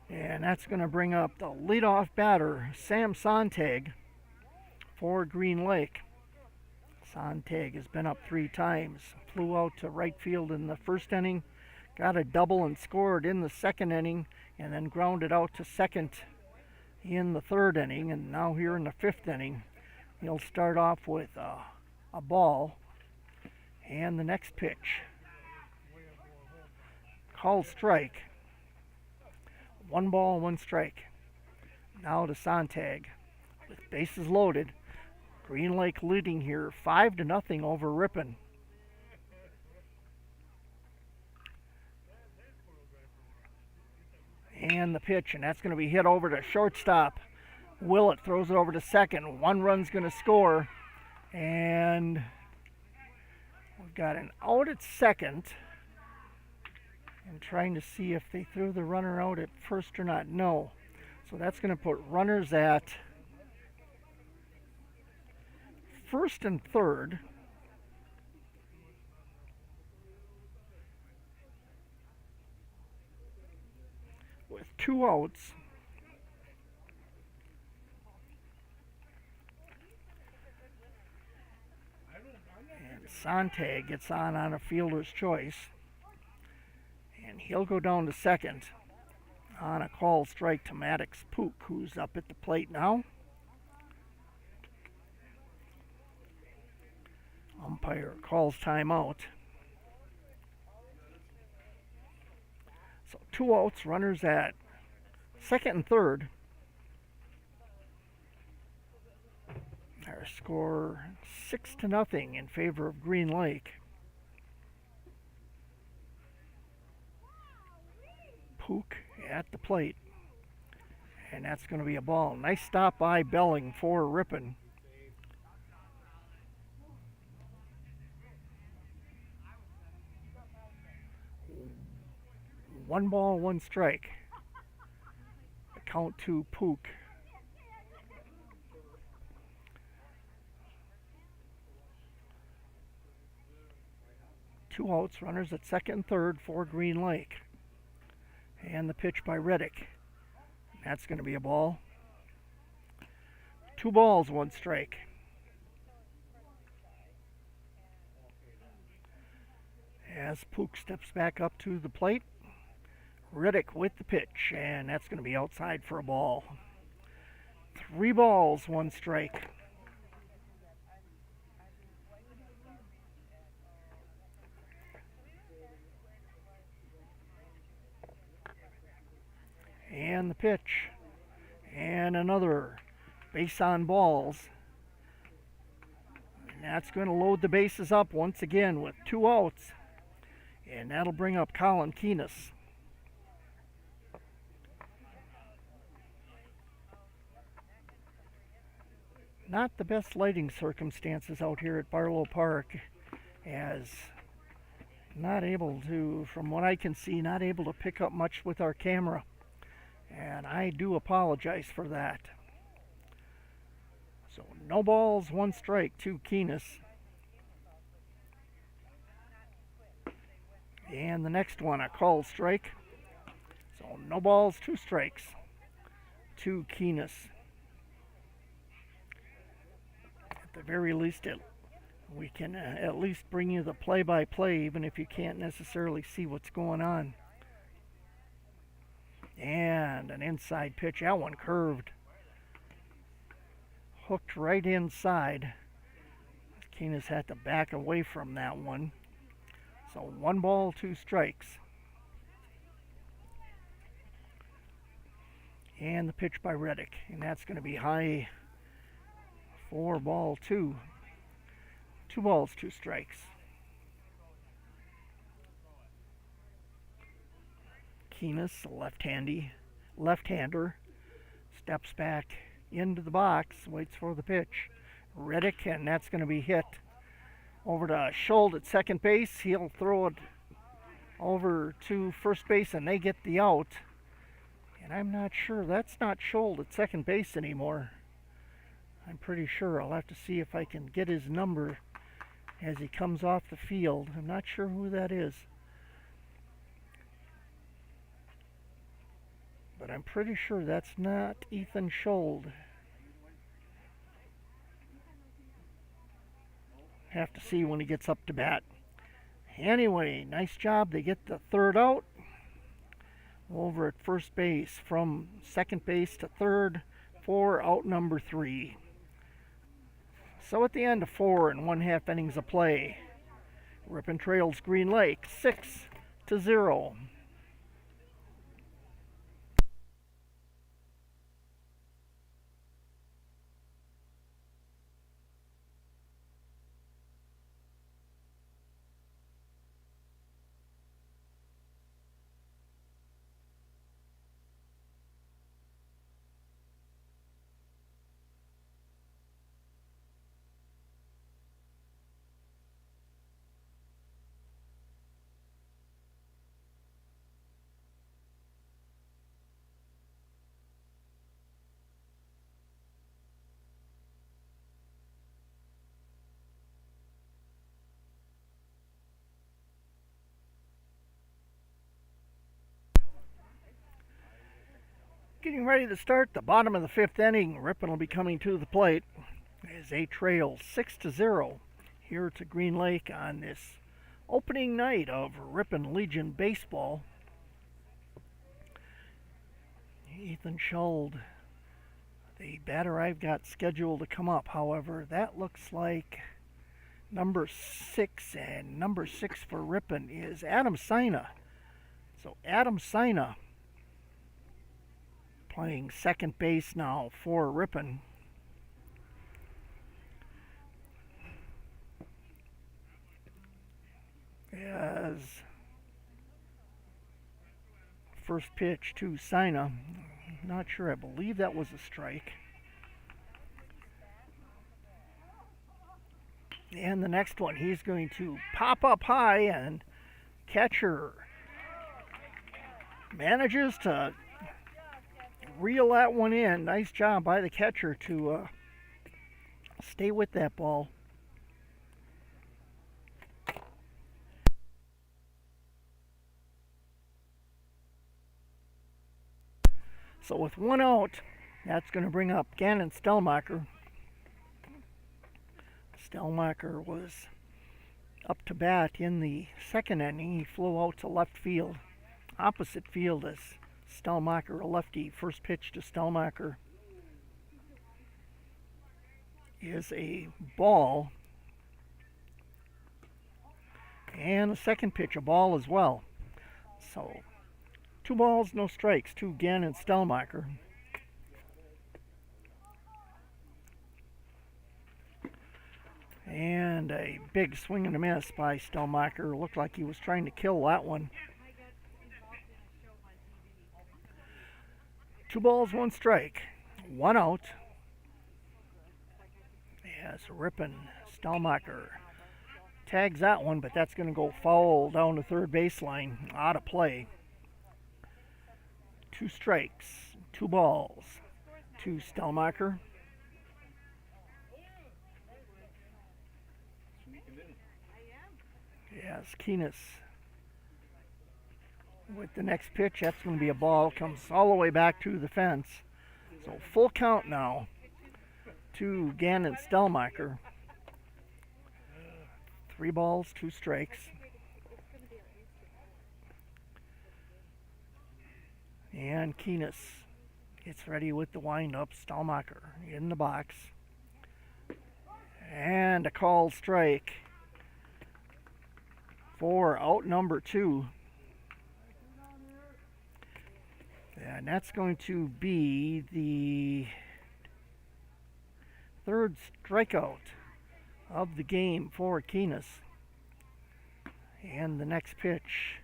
And that's going to bring up the leadoff batter, Sam Sontag, for Green Lake. Sontag has been up 3 times. Flew out to right field in the first inning, got a double and scored in the second inning. and then grounded out to second in the third inning. And now here in the fifth inning, he'll start off with a ball and the next pitch. Called strike. 1 ball, 1 strike. Now to Sontag with bases loaded. Green Lake leading here 5-0 over Ripon. And the pitch, and that's going to be hit over to shortstop. Willett throws it over to second. 1 run's going to score. And we've got an out at second. And trying to see if they threw the runner out at first or not. No. So that's going to put runners at first and third. With 2 outs. And Sontag gets on a fielder's choice. And he'll go down to second on a called strike to Maddox Pook, who's up at the plate now. Umpire calls timeout. So 2 outs, runners at second and third. Our score 6-0 in favor of Green Lake. Pook at the plate. And that's going to be a ball. Nice stop by Belling for Ripon. One ball, 1 strike. The count to Pook. Two outs, runners at second and third for Green Lake. And the pitch by Reddick. That's going to be a ball. 2 balls, 1 strike. As Pook steps back up to the plate, Reddick with the pitch, and that's going to be outside for a ball. 3 balls, 1 strike. And the pitch. And another base on balls. And that's going to load the bases up once again with 2 outs. And that'll bring up Colin Keenis. Not the best lighting circumstances out here at Barlow Park, as not able to, from what I can see, not able to pick up much with our camera. And I do apologize for that. So no balls, 1 strike to Keenis. And the next one, a called strike. So no balls, 2 strikes to Keenis. At the very least, we can at least bring you the play-by-play, even if you can't necessarily see what's going on. And an inside pitch. That one curved. Hooked right inside. Keenis had to back away from that one. So 1 ball, 2 strikes. And the pitch by Reddick. And that's going to be high. 4 ball, 2. 2 balls, 2 strikes. Keenis, the left-hander, steps back into the box, waits for the pitch. Reddick, and that's going to be hit over to Schuld at second base. He'll throw it over to first base, and they get the out. And I'm not sure. That's not Schuld at second base anymore. I'm pretty sure. I'll have to see if I can get his number as he comes off the field. I'm not sure who that is. But I'm pretty sure that's not Ethan Schuld. Have to see when he gets up to bat. Anyway, nice job. They get the 3rd out. over at first base from second base to third for out number 3. So at the end of 4 and 1/2 innings of play, Ripon trails Green Lake 6-0. Getting ready to start the bottom of the 5th inning. Ripon will be coming to the plate as they trail 6-0 here to Green Lake on this opening night of Ripon Legion baseball. Ethan Schuld, the batter I've got scheduled to come up. However, that looks like number 6, and number 6 for Ripon is Adam Sina. So Adam Sina playing second base now for Ripon. As first pitch to Sina, not sure, I believe that was a strike. And the next one, he's going to pop up high, and catcher manages to reel that one in. Nice job by the catcher to stay with that ball. So with one out, that's going to bring up Gannon Stellmacher. Stellmacher was up to bat in the second inning. He flew out to left field, opposite field as Stellmacher, a lefty. First pitch to Stellmacher is a ball, and the second pitch a ball as well. So 2 balls, no strikes to Gannon Stellmacher. And a big swing and a miss by Stellmacher. Looked like he was trying to kill that one. 2 balls, 1 strike. 1 out. As Ripon Stellmacher tags that one, but that's going to go foul down the third baseline. Out of play. 2 strikes, 2 balls to Stellmacher. Yes, Keenis with the next pitch. That's going to be a ball. Comes all the way back to the fence. So full count now to Gannon Stellmacher. 3 balls, 2 strikes. And Keenis gets ready with the windup. Stellmacher in the box. And a called strike for out number 2. And that's going to be the 3rd strikeout of the game for Keenis. And the next pitch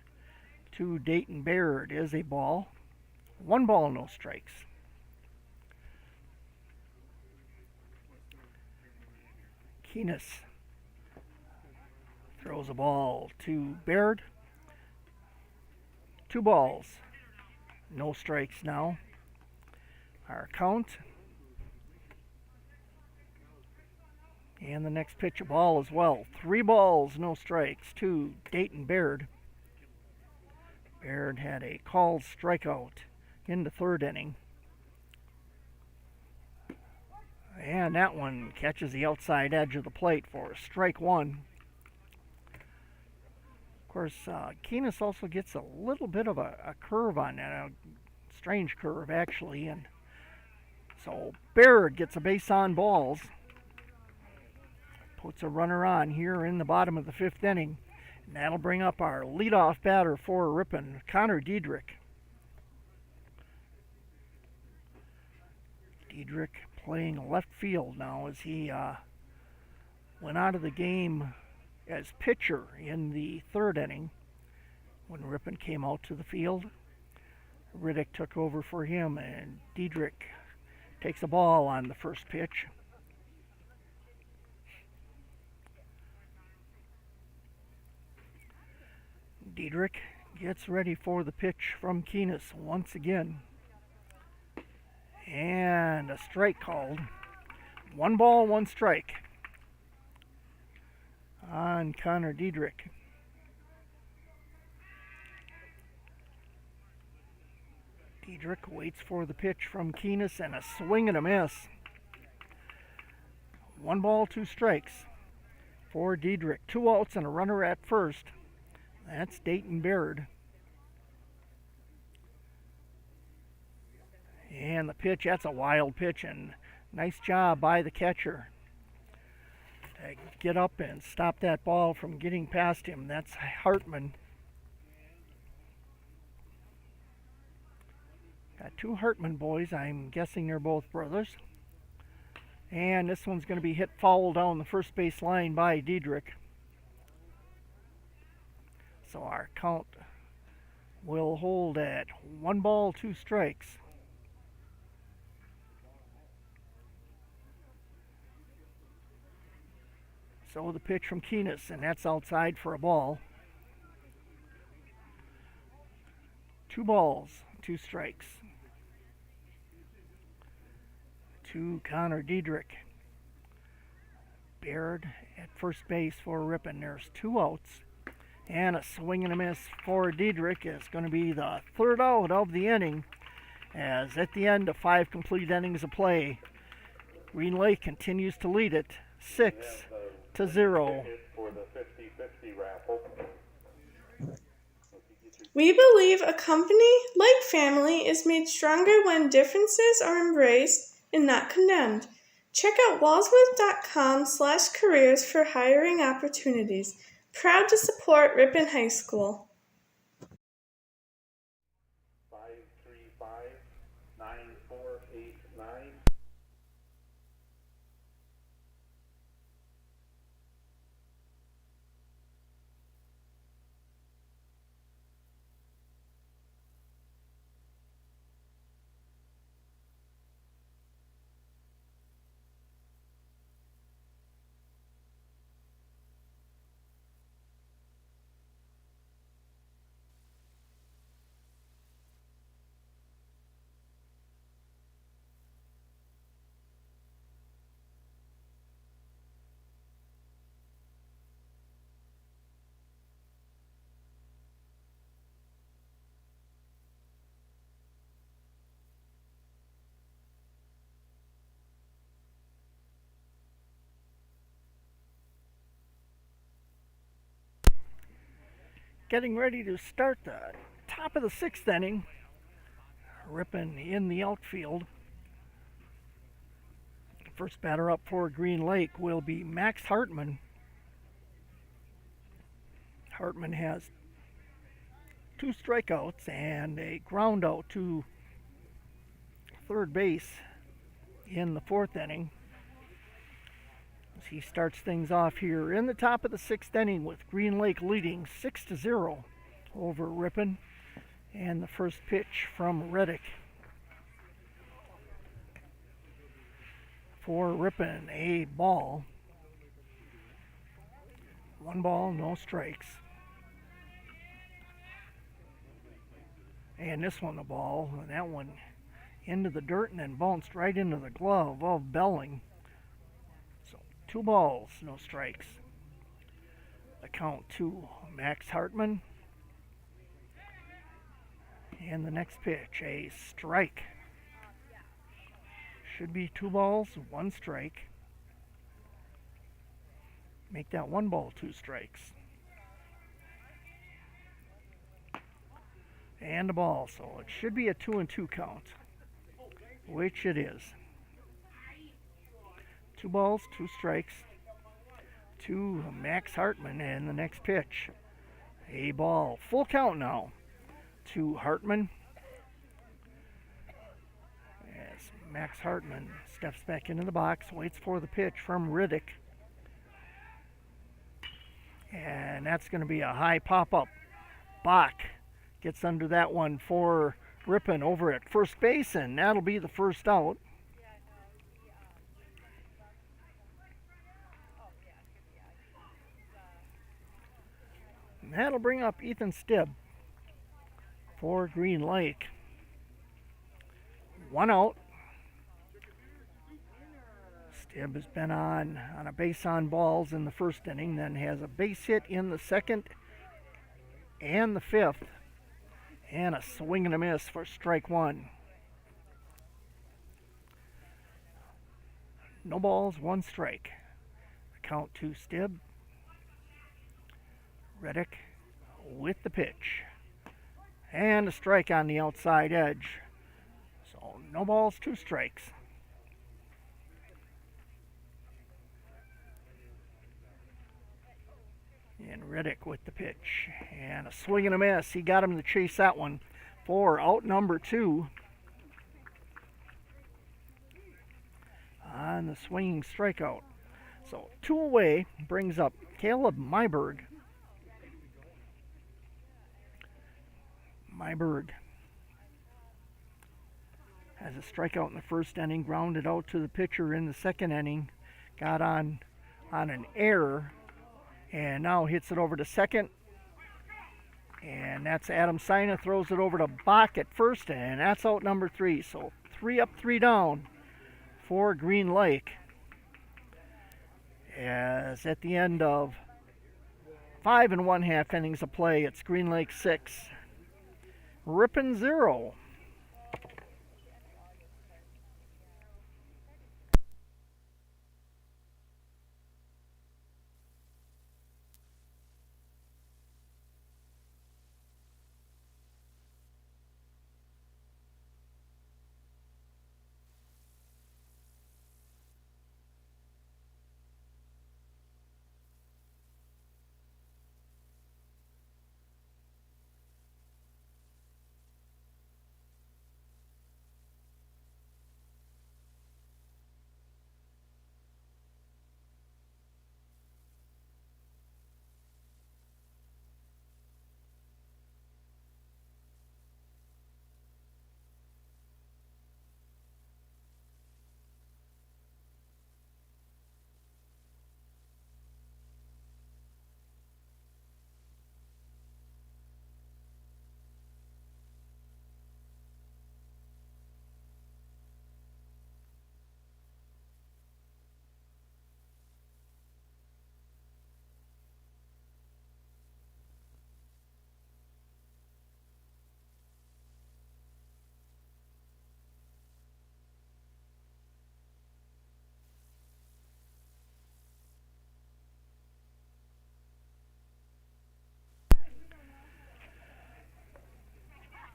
to Dayton Baird is a ball. 1 ball, no strikes. Keenis throws a ball to Baird. 2 balls, no strikes now. Our count. And the next pitch a ball as well. 3 balls, no strikes to Dayton Baird. Baird had a called strikeout in the 3rd inning. And that one catches the outside edge of the plate for strike 1. Of course, Keenis also gets a little bit of a curve on that, a strange curve actually, and so Baird gets a base on balls, puts a runner on here in the bottom of the fifth inning, and that'll bring up our leadoff batter for Ripon, Connor Diedrich. Diedrich playing left field now as he went out of the game as pitcher in the third inning when Ripon came out to the field. Riddick took over for him, and Diedrich takes a ball on the first pitch. Diedrich gets ready for the pitch from Keenis once again. And a strike called. 1 ball, 1 strike on Connor Diedrich. Diedrich waits for the pitch from Keenis, and a swing and a miss. 1 ball, 2 strikes for Diedrich. 2 outs and a runner at first. That's Dayton Baird. And the pitch, that's a wild pitch, and nice job by the catcher to get up and stop that ball from getting past him. That's Hartman. Got 2 Hartman boys. I'm guessing they're both brothers. And this one's going to be hit foul down the first base line by Diedrich. So our count will hold at 1 ball, 2 strikes. So the pitch from Keenis, and that's outside for a ball. 2 balls, 2 strikes to Connor Diedrich. Baird at first base for Ripon. There's 2 outs. And a swing and a miss for Diedrich is going to be the 3rd out of the inning, as at the end of 5 complete innings of play, Green Lake continues to lead it 6-0. We believe a company, like family, is made stronger when differences are embraced and not condemned. Check out walsworth.com/careers for hiring opportunities. Proud to support Ripon High School. 535-9489. Getting ready to start the top of the 6th inning. Ripon in the outfield. First batter up for Green Lake will be Max Hartman. Hartman has 2 strikeouts and a ground out to third base in the 4th inning. As he starts things off here in the top of the 6th inning with Green Lake leading 6-0 over Ripon. And the first pitch from Riddick. For Ripon, a ball. 1 ball, no strikes. And this one a ball, and that one into the dirt and then bounced right into the glove of Belling. So 2 balls, no strikes. The count to Max Hartman. And the next pitch, a strike. Should be 2 balls, 1 strike. Make that 1 ball, 2 strikes. And the ball, so it should be a 2-2 count, which it is. 2 balls, 2 strikes to Max Hartman, and the next pitch. A ball, full count now to Hartman. As Max Hartman steps back into the box, waits for the pitch from Riddick. And that's going to be a high pop-up. Bach gets under that one for Ripon over at first base, and that'll be the first out. And that'll bring up Ethan Stibb for Green Lake. 1 out. Stibb has been on a base on balls in the first inning, then has a base hit in the second and the fifth, and a swing and a miss for strike 1. No balls, 1 strike. Count to Stibb. Reddick with the pitch. And a strike on the outside edge. So no balls, 2 strikes. And Riddick with the pitch. And a swing and a miss. He got him to chase that one for out number 2. On the swinging strikeout. So 2 away brings up Caleb Myberg. Myberg has a strikeout in the first inning, grounded out to the pitcher in the second inning, got on an error, and now hits it over to second. And that's Adam Sina, throws it over to Bach at first, and that's out number 3. So 3 up, 3 down for Green Lake. As at the end of 5 1/2 innings of play, it's Green Lake 6, Ripon 0.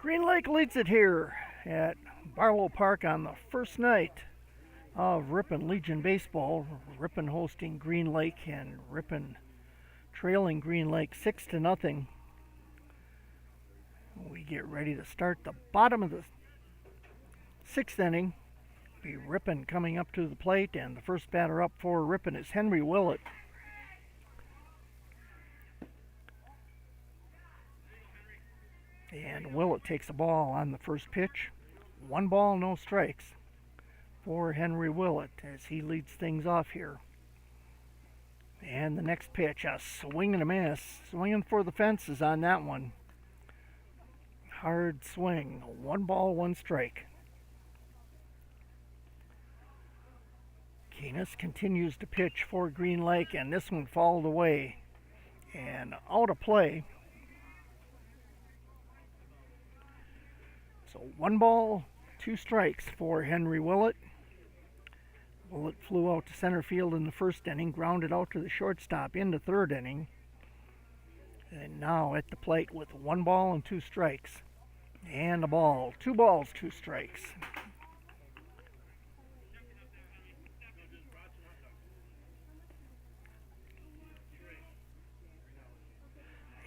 Green Lake leads it here at Barlow Park on the first night of Ripon Legion Baseball. Ripon hosting Green Lake, and Ripon trailing Green Lake 6-0. We get ready to start the bottom of the 6th inning. Be Ripon coming up to the plate, and the first batter up for Ripon is Henry Willett. And Willett takes the ball on the first pitch. 1 ball, no strikes for Henry Willett as he leads things off here. And the next pitch, a swing and a miss. Swinging for the fences on that one. Hard swing. 1 ball, 1 strike. Keenis continues to pitch for Green Lake, and this one fouled away and out of play. So 1 ball, 2 strikes for Henry Willett. Willett flew out to center field in the first inning, grounded out to the shortstop in the 3rd inning. And now at the plate with 1 ball and 2 strikes. And a ball. 2 balls, 2 strikes.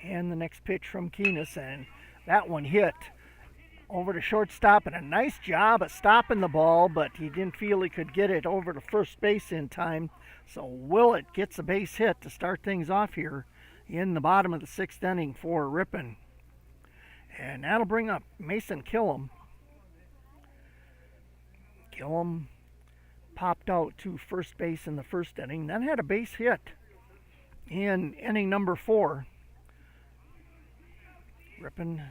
And the next pitch from Keenis, and that one hit over to shortstop, and a nice job of stopping the ball, but he didn't feel he could get it over to first base in time. So Willett gets a base hit to start things off here in the bottom of the 6th inning for Ripon. And that'll bring up Mason Killam. Killam popped out to first base in the 1st inning, then had a base hit in inning number 4. Ripon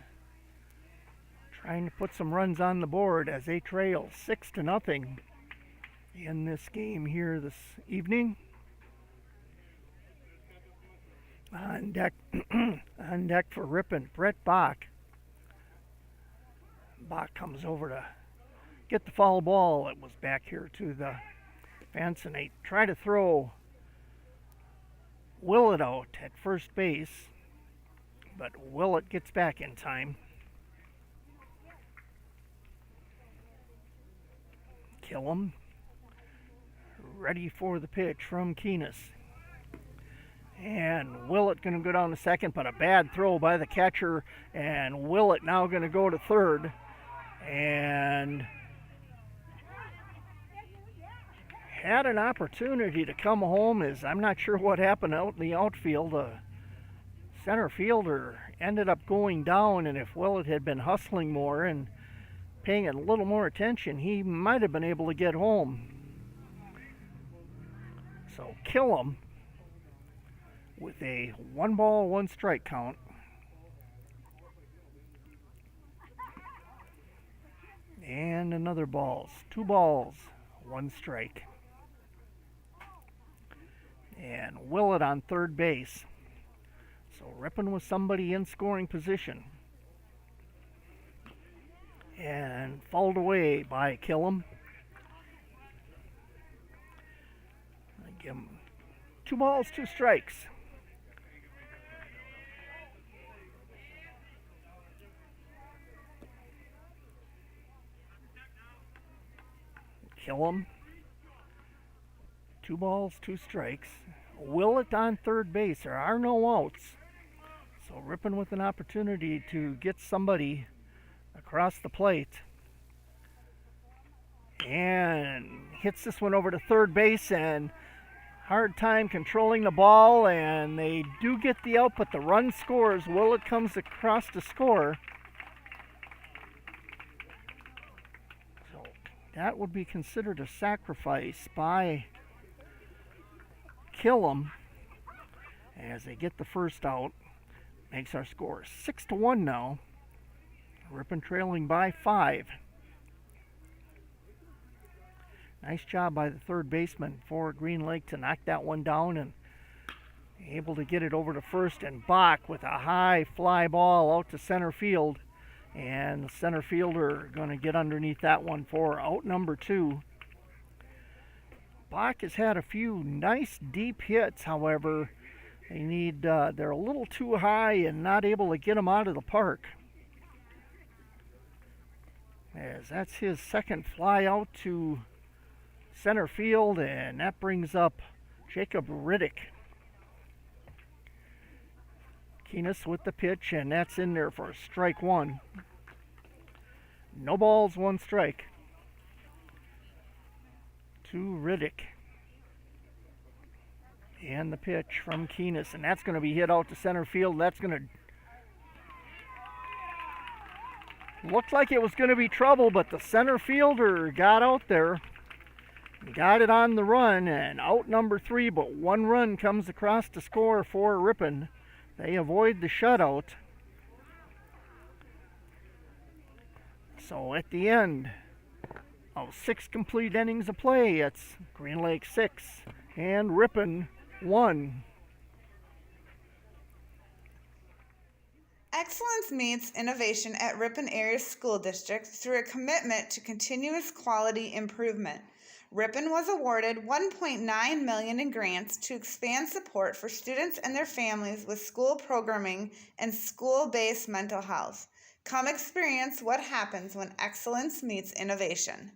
trying to put some runs on the board as they trail 6-0 in this game here this evening. On deck, on deck for Ripon, Brett Bach. Bach comes over to get the foul ball. It was back here to the fence, and they try to throw Willett out at first base, but Willett gets back in time. Killam ready for the pitch from Keenis. And Willett going to go down to second, but a bad throw by the catcher, and Willett now going to go to third. And had an opportunity to come home. As I'm not sure what happened out in the outfield. Center fielder ended up going down, and if Willett had been hustling more and paying a little more attention, he might have been able to get home. So Killam with a 1 ball, 1 strike count. And another balls. 2 balls, 1 strike. And Willett on third base. So Ripon with somebody in scoring position. And fouled away by Killam. Give him 2 balls, 2 strikes. Killam. 2 balls, 2 strikes. Willett on third base. There are no outs. So Ripon with an opportunity to get somebody across the plate. And hits this one over to third base, and hard time controlling the ball, and they do get the out, but the run scores. Willett comes across to score. So that would be considered a sacrifice by Killam as they get the first out. Makes our score 6-1 now. Ripon trailing by 5. Nice job by the third baseman for Green Lake to knock that one down, and able to get it over to first, and Bach with a high fly ball out to center field, and the center fielder going to get underneath that one for out number 2. Bach has had a few nice deep hits, however they're a little too high and not able to get them out of the park, as that's his second fly out to center field, and that brings up Jacob Riddick. Keenis with the pitch, and that's in there for strike 1. No balls, 1 strike to Riddick. And the pitch from Keenis, and that's going to be hit out to center field. That's going to looked like it was going to be trouble, but the center fielder got out there, got it on the run, and out number 3, but 1 run comes across to score for Ripon. They avoid the shutout. So at the end of 6 complete innings of play, it's Green Lake 6 and Ripon 1. Excellence meets innovation at Ripon Area School District through a commitment to continuous quality improvement. Ripon was awarded $1.9 million in grants to expand support for students and their families with school programming and school-based mental health. Come experience what happens when excellence meets innovation.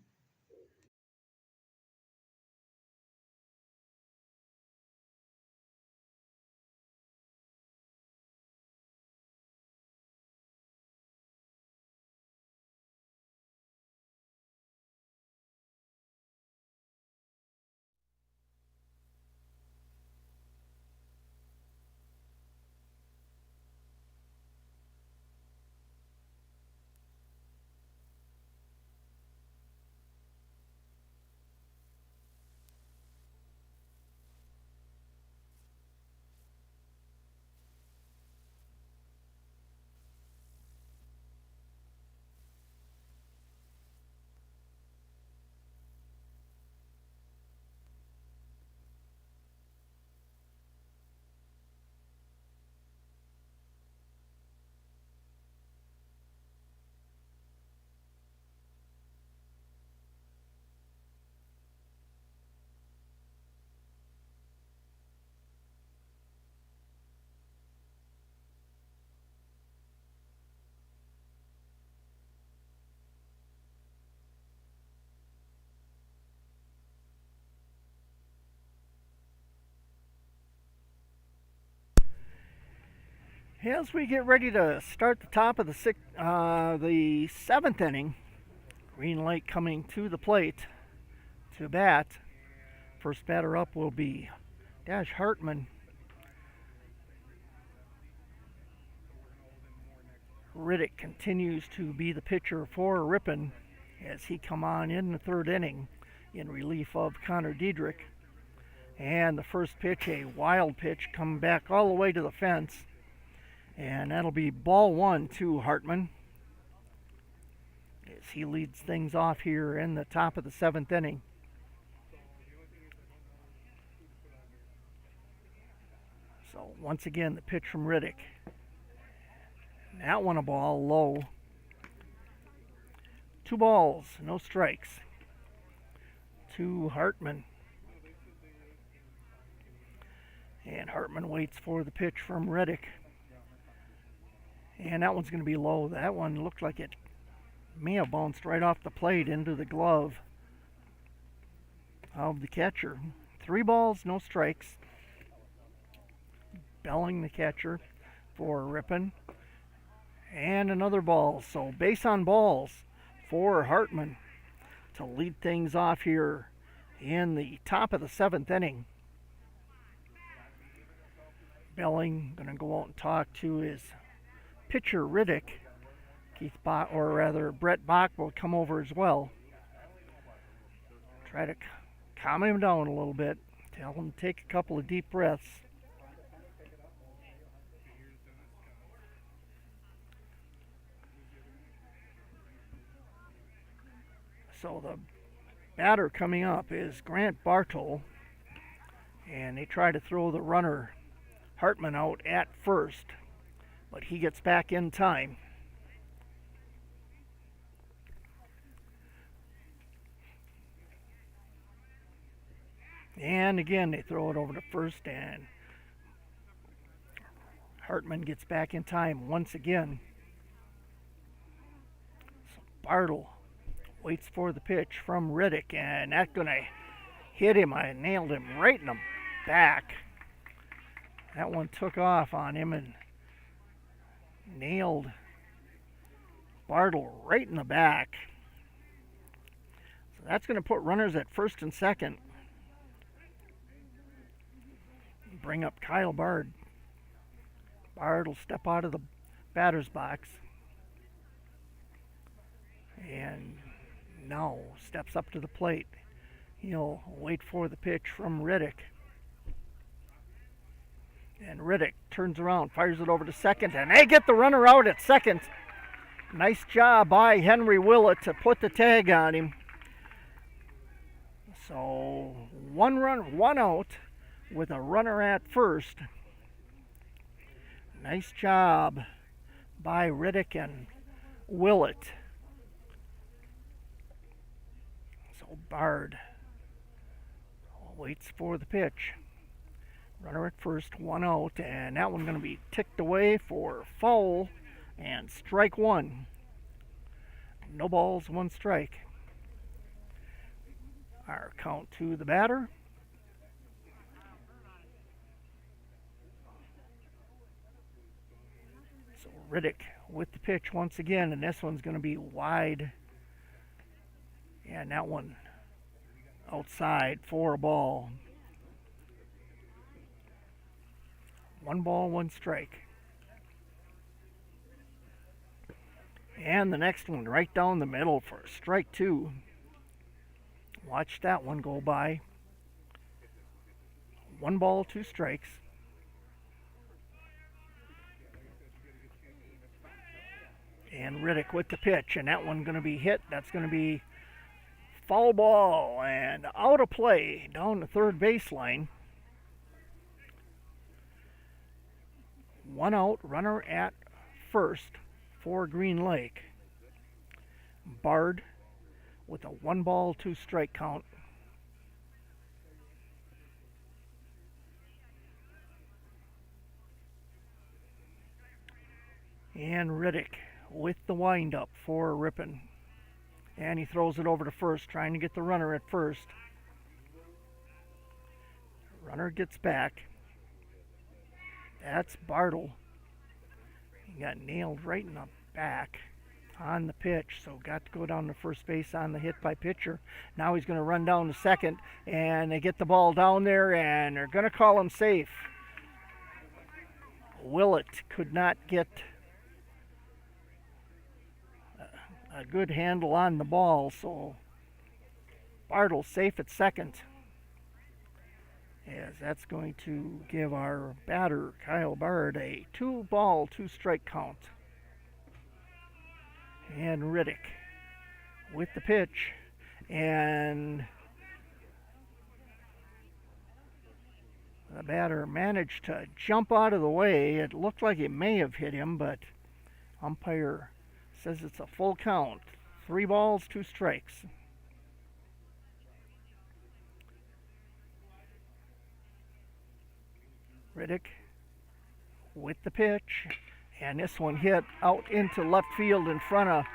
As we get ready to start the top of the seventh inning, green light coming to the plate to bat. First batter up will be Dash Hartman. Riddick continues to be the pitcher for Ripon as he come on in the third inning in relief of Connor Diedrich. And the first pitch, a wild pitch, come back all the way to the fence. And that'll be ball one to Hartman as he leads things off here in the top of the seventh inning. So once again, the pitch from Riddick. That one a ball low. 2 balls, no strikes to Hartman. And Hartman waits for the pitch from Riddick. And that one's going to be low. That one looked like it may have bounced right off the plate into the glove of the catcher. 3 balls, no strikes. Belling, the catcher, for Ripon. And another ball. So base on balls for Hartman to lead things off here in the top of the seventh inning. Belling going to go out and talk to his pitcher Riddick. Brett Bach will come over as well. Try to calm him down a little bit. Tell him to take a couple of deep breaths. So the batter coming up is Grant Bartle. And they try to throw the runner Hartman out at first, but he gets back in time. And again, they throw it over to first, and Hartman gets back in time once again. So Bartle waits for the pitch from Riddick, and that's going to hit him. I nailed him right in the back. That one took off on him and nailed Bartle right in the back. So that's going to put runners at first and second. Bring up Kyle Bard. Bard will step out of the batter's box. And now steps up to the plate. He'll wait for the pitch from Riddick. And Riddick turns around, fires it over to second, and they get the runner out at second. Nice job by Henry Willett to put the tag on him. So 1 run, 1 out with a runner at first. Nice job by Riddick and Willett. So Bard waits for the pitch. Runner at first, 1 out, and that one's going to be ticked away for foul And strike one. No balls, one strike. Our count to the batter. So Riddick with the pitch once again, and this one's going to be wide. And that one outside for a ball. 1 ball, 1 strike. And the next one right down the middle for strike 2. Watch that one go by. 1 ball, 2 strikes. And Riddick with the pitch, and that one going to be hit. That's going to be foul ball and out of play down the third baseline. 1 out, runner at first for Green Lake. Bard with a 1 ball, 2 strike count. And Riddick with the windup for Ripon. And he throws it over to first, trying to get the runner at first. Runner gets back. That's Bartle. He got nailed right in the back on the pitch, so got to go down to first base on the hit by pitcher. Now he's going to run down to second, and they get the ball down there, and they're going to call him safe. Willett could not get a good handle on the ball, so Bartle safe at second. As that's going to give our batter, Kyle Bard, a 2 ball, 2 strike count. And Riddick with the pitch, and the batter managed to jump out of the way. It looked like it may have hit him, but umpire says it's a full count. 3 balls, 2 strikes. Riddick with the pitch, and this one hit out into left field in front of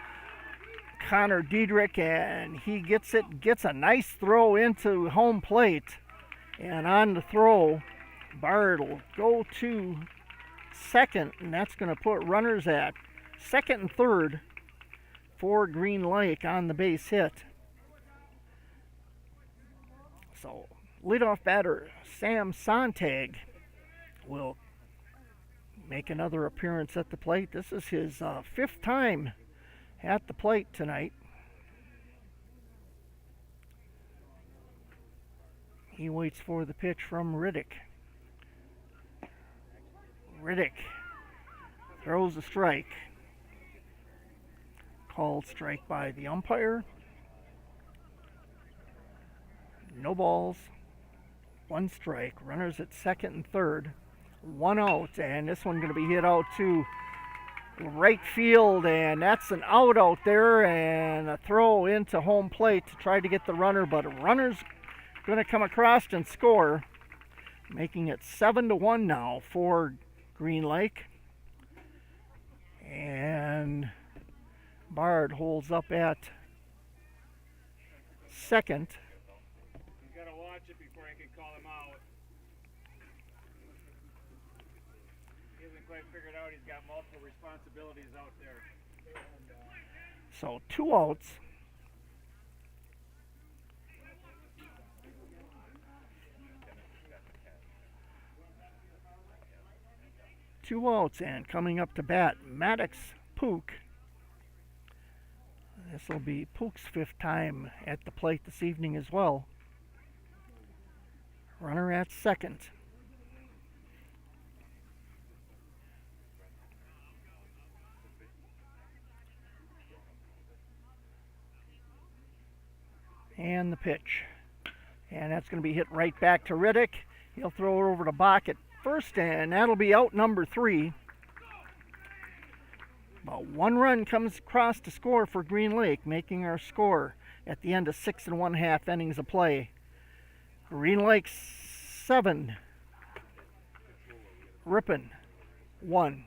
Connor Diedrich, and he gets a nice throw into home plate. And on the throw, Bard will go to second, and that's going to put runners at second and third for Green Lake on the base hit. So, leadoff batter Sam Sontag will make another appearance at the plate. This is his 5th time at the plate tonight. He waits for the pitch from Riddick. Riddick throws a strike. Called strike by the umpire. No balls, 1 strike. Runners at second and third. 1 out, and this one going to be hit out to right field, and that's an out there, and a throw into home plate to try to get the runner, but a runner's going to come across and score, making it 7-1 now for Green Lake. And Bard holds up at second. You gotta watch it before I can call him out. He hasn't quite figured out he's got multiple responsibilities out there. So 2 outs. Two outs, and coming up to bat, Maddox Pook. This will be Pook's 5th time at the plate this evening as well. Runner at second. And the pitch. And that's going to be hit right back to Riddick. He'll throw it over to Bach at first, and that'll be out number 3. But 1 run comes across to score for Green Lake, making our score at the end of 6 1/2 innings of play. Green Lake 7, Ripon 1.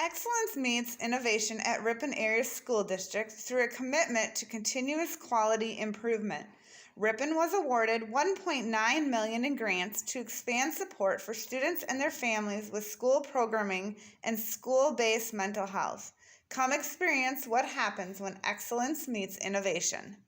Excellence meets innovation at Ripon Area School District through a commitment to continuous quality improvement. Ripon was awarded $1.9 million in grants to expand support for students and their families with school programming and school-based mental health. Come experience what happens when excellence meets innovation.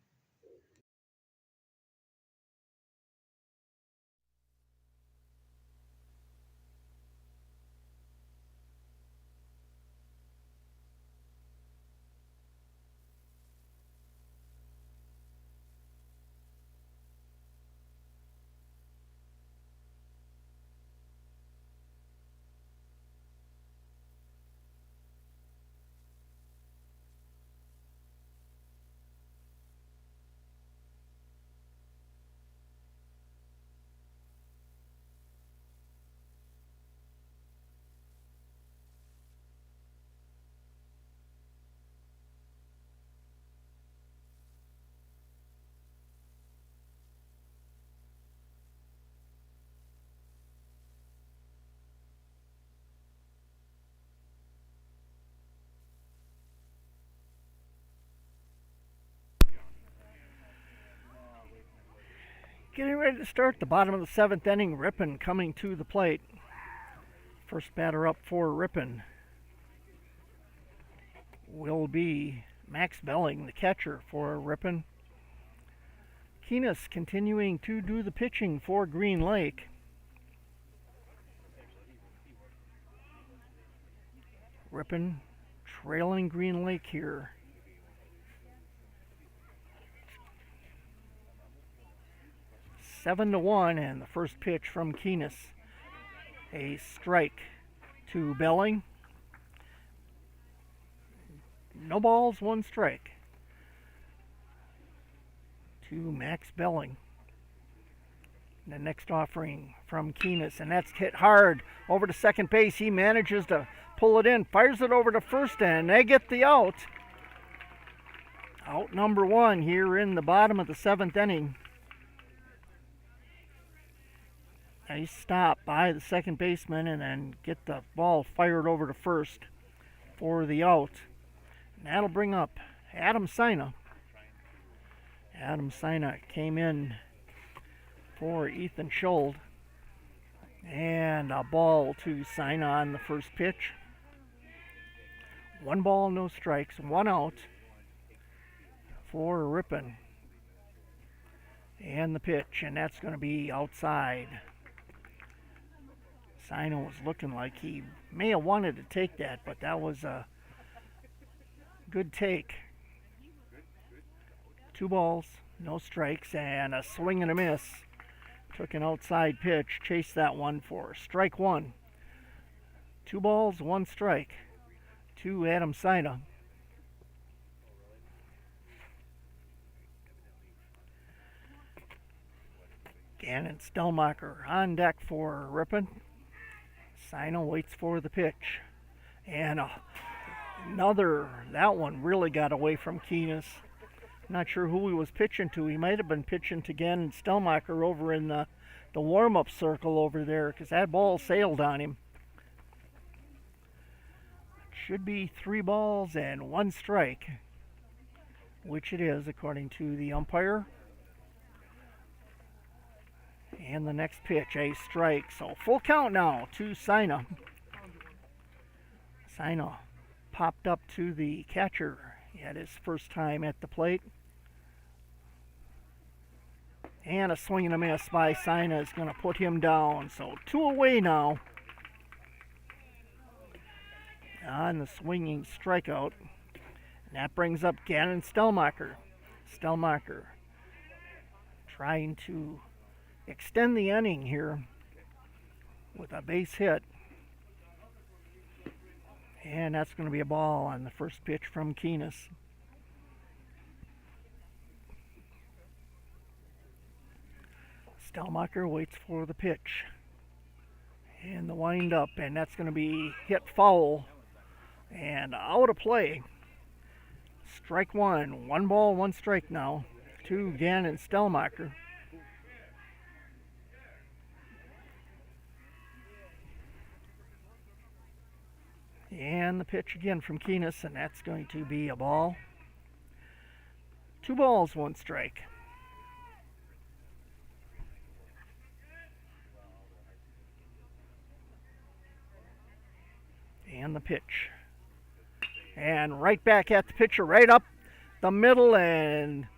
Getting ready to start the bottom of the seventh inning. Ripon coming to the plate. First batter up for Ripon will be Max Belling, the catcher for Ripon. Keenis continuing to do the pitching for Green Lake. Ripon trailing Green Lake here. 7-1, and the first pitch from Keenis. A strike to Belling. No balls, one strike to Max Belling. The next offering from Keenis, and that's hit hard over to second base. He manages to pull it in, fires it over to first, and they get the out. Out number one here in the bottom of the seventh inning. Nice stop by the second baseman, and then get the ball fired over to first for the out. And that'll bring up Adam Sina. Adam Sina came in for Ethan Schold. And a ball to Sina on the first pitch. 1 ball, no strikes, 1 out for Ripon. And the pitch, and that's going to be outside. Sino was looking like he may have wanted to take that, but that was a good take. 2 balls, no strikes, and a swing and a miss. Took an outside pitch, chased that one for strike 1. 2 balls, 1 strike to Adam Sina. Gannon Stelmacher on deck for Ripon. Sino waits for the pitch. And that one really got away from Keenis. Not sure who he was pitching to. He might have been pitching to Gannon Stelmacher over in the warm-up circle over there, because that ball sailed on him. Should be 3 balls and 1 strike, which it is according to the umpire. And the next pitch, a strike. So full count now to Sina. Sina popped up to the catcher at his first time at the plate. And a swing and a miss by Sina is going to put him down. So 2 away now. On the swinging strikeout. And that brings up Gannon Stelmacher. Stelmacher trying to extend the inning here with a base hit. And that's going to be a ball on the first pitch from Keenis. Stelmacher waits for the pitch. And the wind up, and that's going to be hit foul and out of play. Strike 1. 1 ball, 1 strike now to Gannon Stelmacher. And the pitch again from Keenis, and that's going to be a ball. 2 balls, 1 strike. And the pitch. And right back at the pitcher, right up the middle, and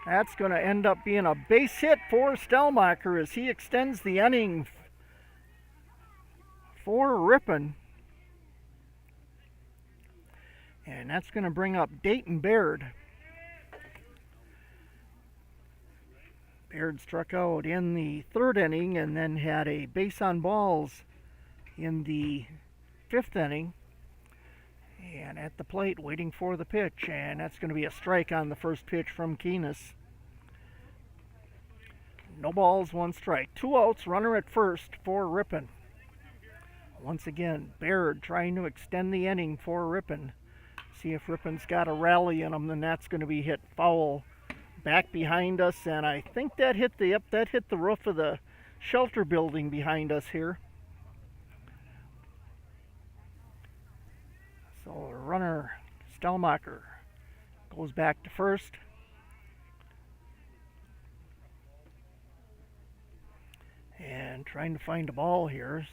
that's going to end up being a base hit for Stelmacher as he extends the inning for Ripon. And that's going to bring up Dayton Baird. Baird struck out in the 3rd inning and then had a base on balls in the 5th inning. And at the plate waiting for the pitch, and that's going to be a strike on the first pitch from Keenis. No balls, 1 strike. 2 outs, runner at first for Ripon. Once again, Baird trying to extend the inning for Ripon. See if Ripon's got a rally in them, then that's going to be hit foul back behind us, and I think that hit the roof of the shelter building behind us here. So the runner, Stelmacher, goes back to first. And trying to find a ball here.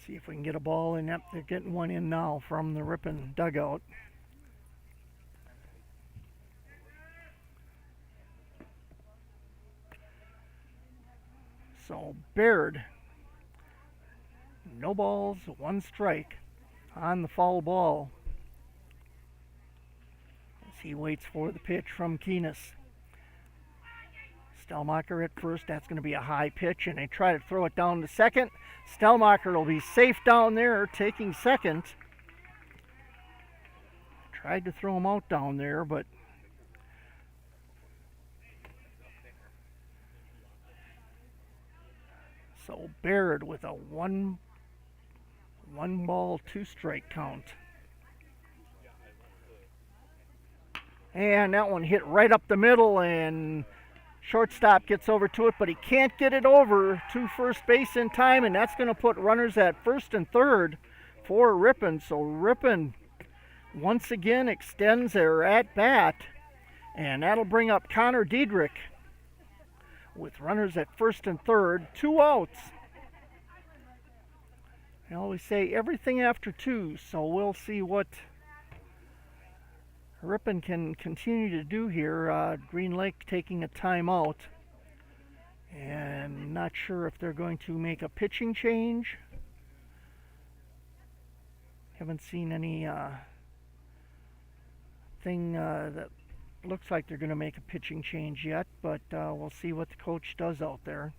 See if we can get a ball in. Yep, they're getting one in now from the Ripon dugout. So Baird, no balls, 1 strike on the foul ball as he waits for the pitch from Keenis. Stelmacher at first, that's going to be a high pitch, and they try to throw it down to second. Stelmacher will be safe down there, taking second. Tried to throw him out down there, but so Baird with a one ball, 2 strike count. And that one hit right up the middle, and shortstop gets over to it, but he can't get it over to first base in time, and that's going to put runners at first and third for Ripon. So Ripon once again extends their at-bat, and that'll bring up Connor Diedrich with runners at first and third, 2 outs. I always say everything after 2, so we'll see what Ripon can continue to do here. Green Lake taking a timeout, and not sure if they're going to make a pitching change. Haven't seen any thing that looks like they're going to make a pitching change yet, but we'll see what the coach does out there.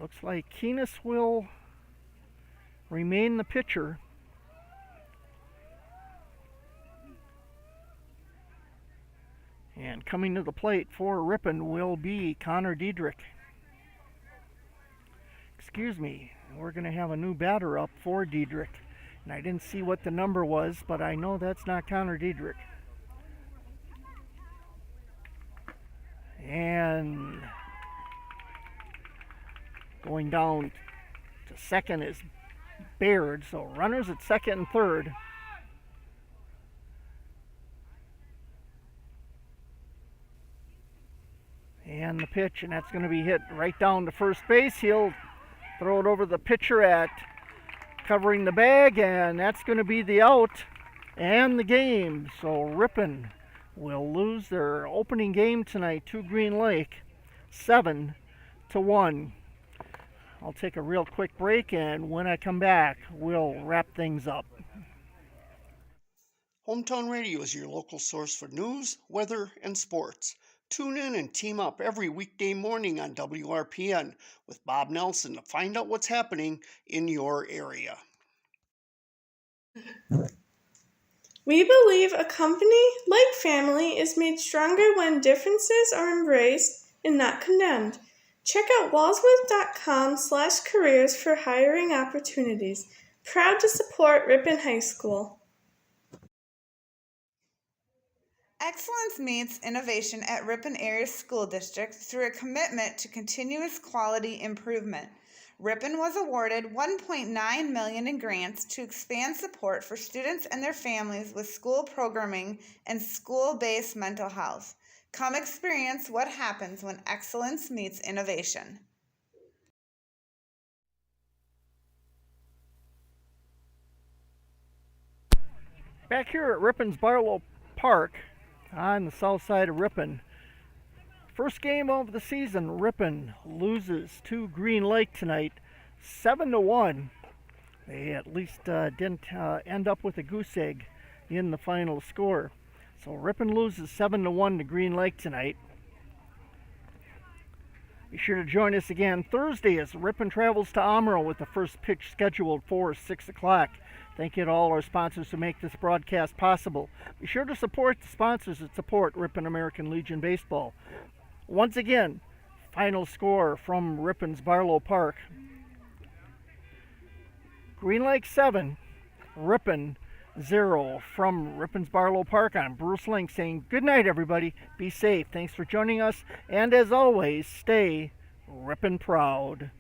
Looks like Keenis will remain the pitcher. And coming to the plate for Ripon will be Connor Diedrich. Excuse me, we're going to have a new batter up for Diedrich. And I didn't see what the number was, but I know that's not Connor Diedrich. And going down to second is Baird, so runners at second and third. And the pitch, and that's going to be hit right down to first base. He'll throw it over the pitcher at covering the bag, and that's going to be the out and the game. So Ripon will lose their opening game tonight to Green Lake, 7-1. I'll take a real quick break, and when I come back, we'll wrap things up. Hometown Radio is your local source for news, weather, and sports. Tune in and team up every weekday morning on WRPN with Bob Nelson to find out what's happening in your area. We believe a company, like family, is made stronger when differences are embraced and not condemned. Check out walsworth.com/careers for hiring opportunities. Proud to support Ripon High School. Excellence meets innovation at Ripon Area School District through a commitment to continuous quality improvement. Ripon was awarded $1.9 million in grants to expand support for students and their families with school programming and school-based mental health. Come experience what happens when excellence meets innovation. Back here at Ripon's Barlow Park on the south side of Ripon. First game of the season, Ripon loses to Green Lake tonight, 7-1. They at least didn't end up with a goose egg in the final score. So Ripon loses 7-1 to Green Lake tonight. Be sure to join us again Thursday as Ripon travels to Amro with the first pitch scheduled for 6 o'clock. Thank you to all our sponsors who make this broadcast possible. Be sure to support the sponsors that support Ripon American Legion Baseball. Once again, final score from Ripon's Barlow Park. Green Lake 7, Ripon 0. From Ripon's Barlow Park, I'm Bruce Link saying good night, everybody. Be safe. Thanks for joining us. And as always, stay Ripon proud.